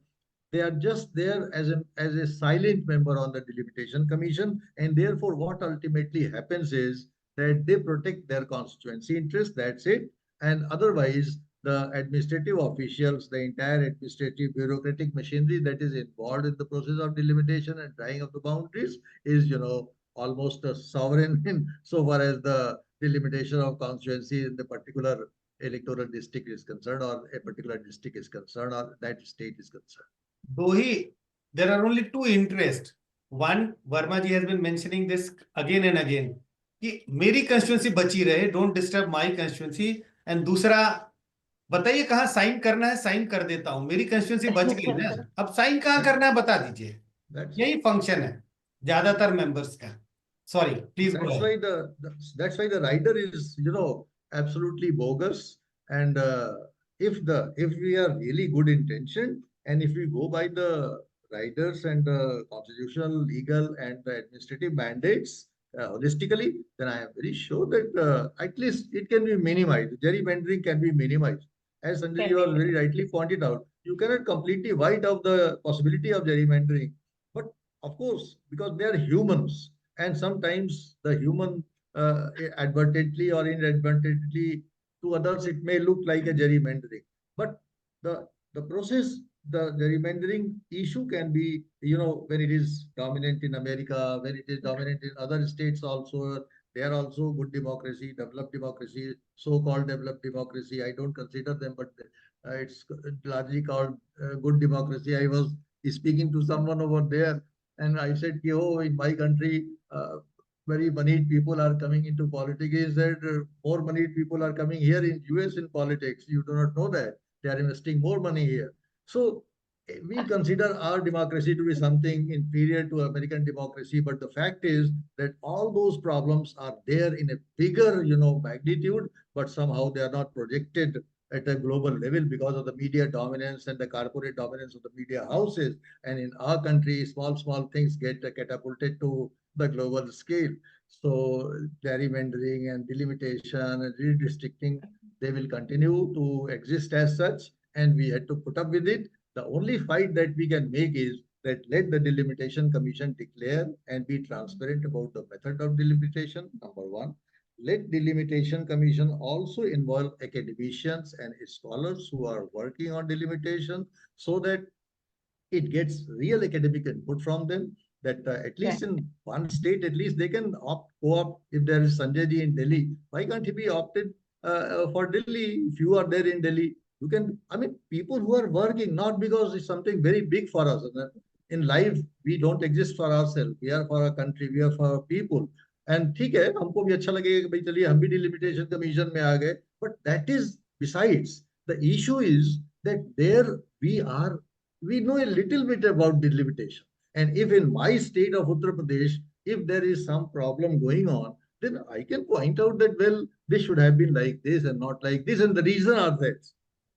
They are just there as a silent member on the delimitation commission, and therefore what ultimately happens is that they protect their constituency interest, that's it. And otherwise, the administrative officials, the entire administrative bureaucratic machinery that is involved in the process of delimitation and drawing of the boundaries is, almost a sovereign in so far as the delimitation of constituency in the particular electoral district is concerned, or a particular district is concerned, or that state is concerned. Though there are only two interests. One, Verma ji has been mentioning this again and again, कि मेरी constituency बची रहे, don't disturb my constituency. And दूसरा, बताइए कहाँ sign करना है, sign कर देता हूँ, मेरी कंस्टिट्यूंसी बच गई ना, अब साइन कहाँ करना है बता दीजिए. यही फंक्शन है ज्यादातर मेंबर्स का. Sorry, please go ahead. That's why the rider is, absolutely bogus. And if we are really good intention, and if we go by the riders and the constitutional, legal, and the administrative mandates holistically, then I am very sure that at least it can be minimized. Gerrymandering can be minimized. As Sanjay was very rightly pointed out, you cannot completely wipe out the possibility of gerrymandering. But of course, because they are humans, and sometimes the human advertently or inadvertently to others it may look like a gerrymandering, but the process, the gerrymandering issue can be, when it is dominant in America, when it is dominant in other states also, they are also good democracy, developed democracy, so-called developed democracy. I don't consider them, but it's largely called good democracy. I was speaking to someone over there, and I said, oh, in my country, very moneyed people are coming into politics is that more moneyed people are coming here in US in politics. You do not know that. They are investing more money here. So we consider our democracy to be something inferior to American democracy, but the fact is that all those problems are there in a bigger, magnitude, but somehow they are not projected at a global level because of the media dominance and the corporate dominance of the media houses. And in our country, small things get catapulted to the global scale. So gerrymandering and delimitation and redistricting, they will continue to exist as such, and we had to put up with it. The only fight that we can make is that let the Delimitation Commission declare and be transparent about the method of delimitation, number one. Let Delimitation Commission also involve academicians and scholars who are working on delimitation so that it gets real academic input from them, that at least in one state, at least they can go up. If there is Sanjay ji in Delhi, why can't he be opted for Delhi? If you are there in Delhi, you can, I mean, people who are working, not because it's something very big for us. In life, we don't exist for ourselves. We are for our country, we are for our people. And ठीक है, हमको भी अच्छा लगेगा कि भाई चलिए हम भी डिलिमिटेशन कमीशन में आ गए. But that is besides. The issue is that there we know a little bit about delimitation. And if in my state of Uttar Pradesh, if there is some problem going on, then I can point out that, well, this should have been like this and not like this, and the reason are that.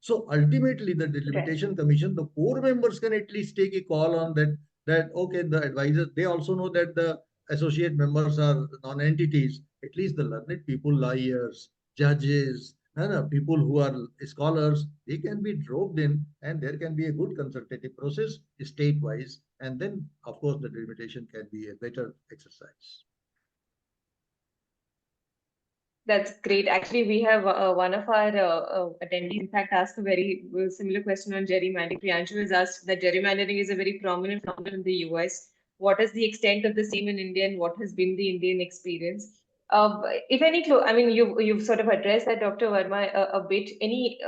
So ultimately, the Delimitation Commission, the core members can at least take a call on that, that okay, the advisors, they also know that the associate members are non-entities. At least the learned people, lawyers, judges, and people who are scholars, they can be roped in, and there can be a good consultative process state-wise. And then, of course, the delimitation can be a better exercise. That's great. Actually, we have one of our attendees, in fact, asked a very similar question on gerrymandering. Priyanshu has asked that gerrymandering is a very prominent phenomenon in the US. What is the extent of the same in India, and what has been the Indian experience? If any, I mean, you've sort of addressed that, Dr. Verma, a bit. Any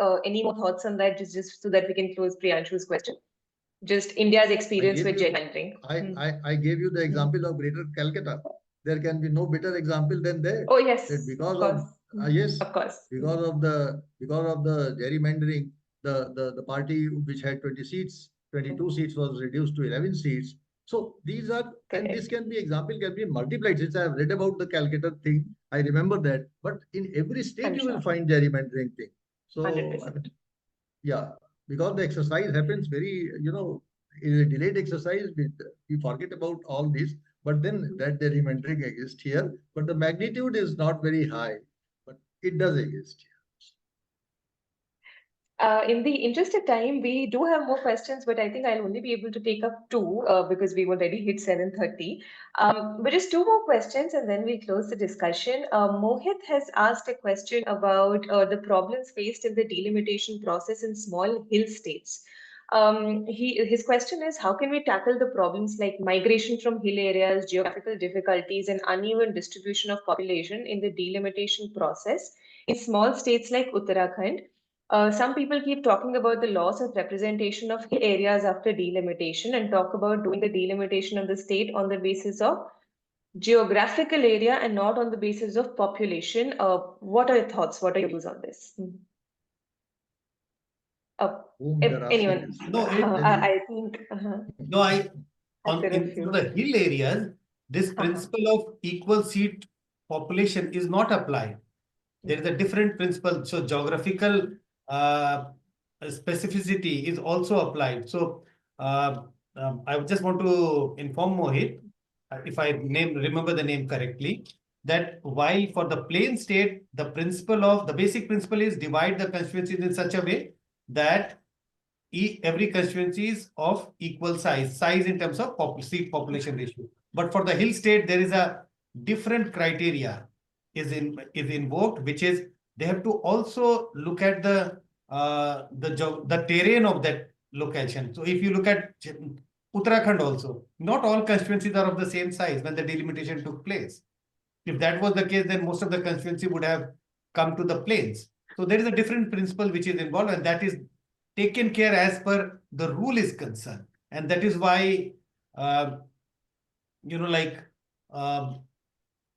more thoughts on that, just so that we can close Priyanshu's question? Just India's experience with gerrymandering. I gave you the example of Greater Calcutta. There can be no better example than that. Oh yes, that because of course. Yes, of course, because of the gerrymandering, the party which had 20 seats, 22 seats was reduced to 11 seats. So these are, and this can be example can be multiplied. Since I have read about the Calcutta thing, I remember that. But in every state you will find gerrymandering thing. So 100%. Yeah, because the exercise happens very, in a delayed exercise, we forget about all this, but then that the remembering exists here, but the magnitude is not very high, but it does exist. In the interest of time, we do have more questions, but I think I'll only be able to take up two because we've already hit 7:30. But just two more questions and then we'll close the discussion. Mohit has asked a question about the problems faced in the delimitation process in small hill states. His question is, how can we tackle the problems like migration from hill areas, geographical difficulties, and uneven distribution of population in the delimitation process in small states like Uttarakhand? Some people keep talking about the loss of representation of areas after delimitation and talk about doing the delimitation of the state on the basis of geographical area and not on the basis of population. What are your thoughts? What are your views on this? If anyone, No, I think. No, in the hill areas, this principle of equal seat population is not applied. There is a different principle. So geographical specificity is also applied. So I just want to inform Mohit, if I remember the name correctly, that while for the plain state, the basic principle is divide the constituencies in such a way that every constituency is of equal size in terms of seat population ratio. But for the hill state, there is a different criteria is invoked, which is they have to also look at the terrain of that location. So if you look at Uttarakhand also, not all constituencies are of the same size when the delimitation took place. If that was the case, then most of the constituency would have come to the plains. So there is a different principle which is involved, and that is taken care as per the rule is concerned. And that is why,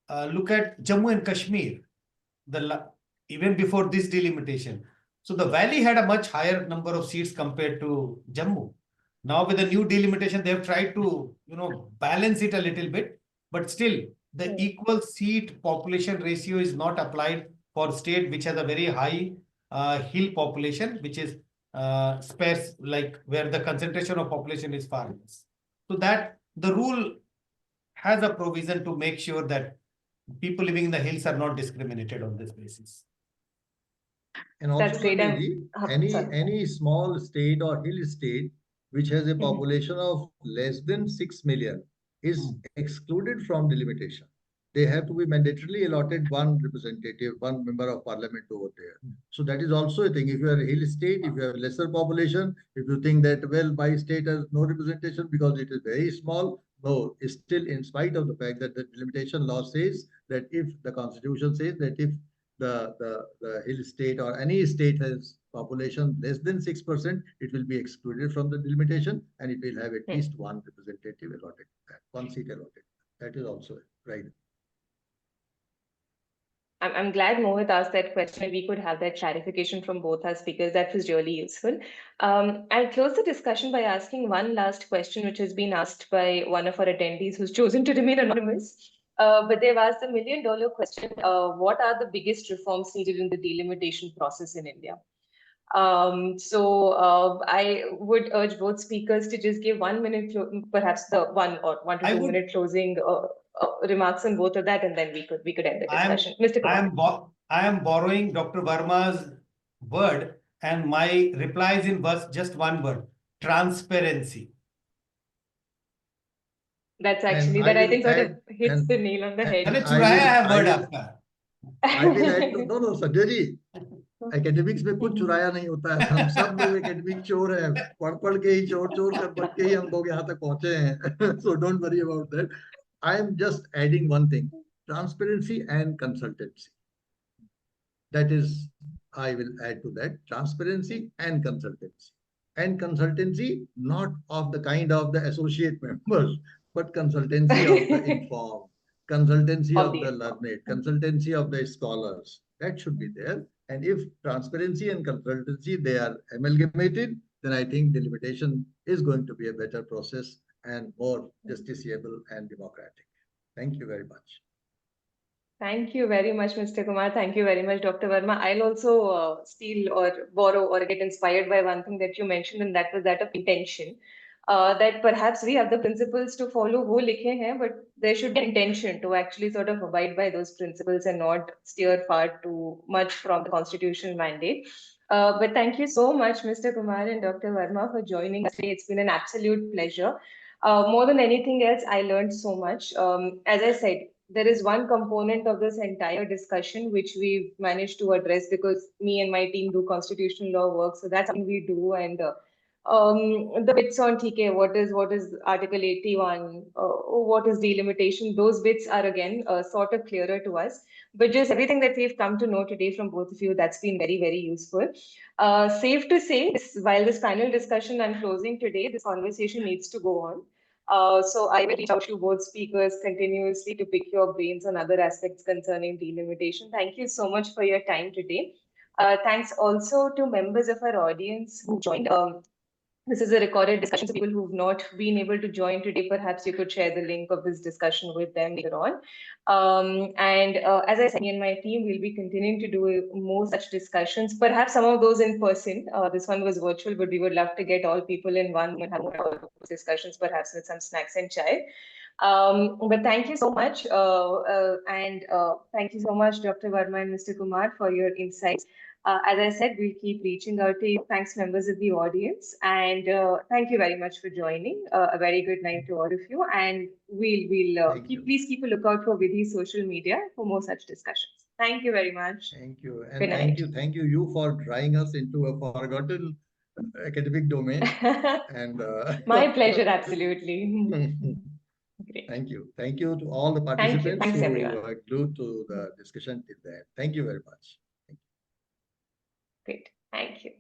look at Jammu and Kashmir, even before this delimitation. So the valley had a much higher number of seats compared to Jammu. Now with the new delimitation, they have tried to, balance it a little bit, but still the equal seat population ratio is not applied for state which has a very high hill population, which is sparse, like where the concentration of population is far less. So that the rule has a provision to make sure that people living in the hills are not discriminated on this basis. And That's also, great. Sanjay ji, Sorry. any small state or hill state which has a population of less than 6 million is excluded from delimitation. They have to be mandatorily allotted one representative, one member of parliament over there. So that is also a thing. If you are a hill state, if you have lesser population, if you think that, well, my state has no representation because it is very small, no, still in spite of the fact that the delimitation law says that if the constitution says that if the hill state or any state has population less than 6%, it will be excluded from the delimitation and it will have at least one representative allotted, one seat allotted. That is also right. I'm glad Mohit asked that question. We could have that clarification from both our speakers. That was really useful. I'll close the discussion by asking one last question, which has been asked by one of our attendees who's chosen to remain anonymous. But they've asked the million-dollar question, what are the biggest reforms needed in the delimitation process in India? I would urge both speakers to just give 1 minute, perhaps the 1 to 2 minute closing remarks on both of that, and then we could end the discussion. Mr. Kumar. I am borrowing Dr. Verma's word, and my reply is in just one word: transparency. That's actually that I think sort of hits the nail on the head. I will add to, no, Sanjay ji, academics में कुछ चुराया नहीं होता है. हम सब लोग academic चोर हैं. पढ़ के ही चोर कर पढ़ के ही हम लोग यहाँ तक पहुंचे हैं. So don't worry about that. I am just adding one thing: transparency and consultancy. That is, I will add to that: transparency and consultancy. And consultancy not of the kind of the associate members, but consultancy of the informed, consultancy of the learned, consultancy of the scholars. That should be there. And if transparency and consultancy, they are amalgamated, then I think delimitation is going to be a better process and more justiciable and democratic. Thank you very much. Thank you very much, Mr. Kumar. Thank you very much, Dr. Verma. I'll also steal or borrow or get inspired by one thing that you mentioned, and that was that of intention. That perhaps we have the principles to follow, wo likhe hain, but there should be intention to actually sort of abide by those principles and not steer far too much from the constitutional mandate. But thank you so much, Mr. Kumar and Dr. Verma, for joining us today. It's been an absolute pleasure. More than anything else, I learned so much. As I said, there is one component of this entire discussion which we've managed to address because me and my team do constitutional law work. So that's something we do. And the bits on TK, what is Article 81, what is delimitation, those bits are again sort of clearer to us. But just everything that we've come to know today from both of you, that's been very, very useful. Safe to say, while this panel discussion I'm closing today, this conversation needs to go on. So I will reach out to both speakers continuously to pick your brains on other aspects concerning delimitation. Thank you so much for your time today. Thanks also to members of our audience who joined. This is a recorded discussion, so people who've not been able to join today, perhaps you could share the link of this discussion with them later on. As I said, me and my team will be continuing to do more such discussions, perhaps some of those in person. This one was virtual, but we would love to get all people in one and have more discussions, perhaps with some snacks and chai. But thank you so much. Thank you so much, Dr. Verma and Mr. Kumar, for your insights. As I said, we'll keep reaching out to you. Thanks, members of the audience. And thank you very much for joining. A very good night to all of you. And please keep a lookout for Vidhi's social media for more such discussions. Thank you very much. Thank you. And thank you for drawing us into a forgotten academic domain. And my pleasure, absolutely. Great. Thank you. Thank you to all the participants who were glued to the discussion till there. Thank you very much. Great. Thank you.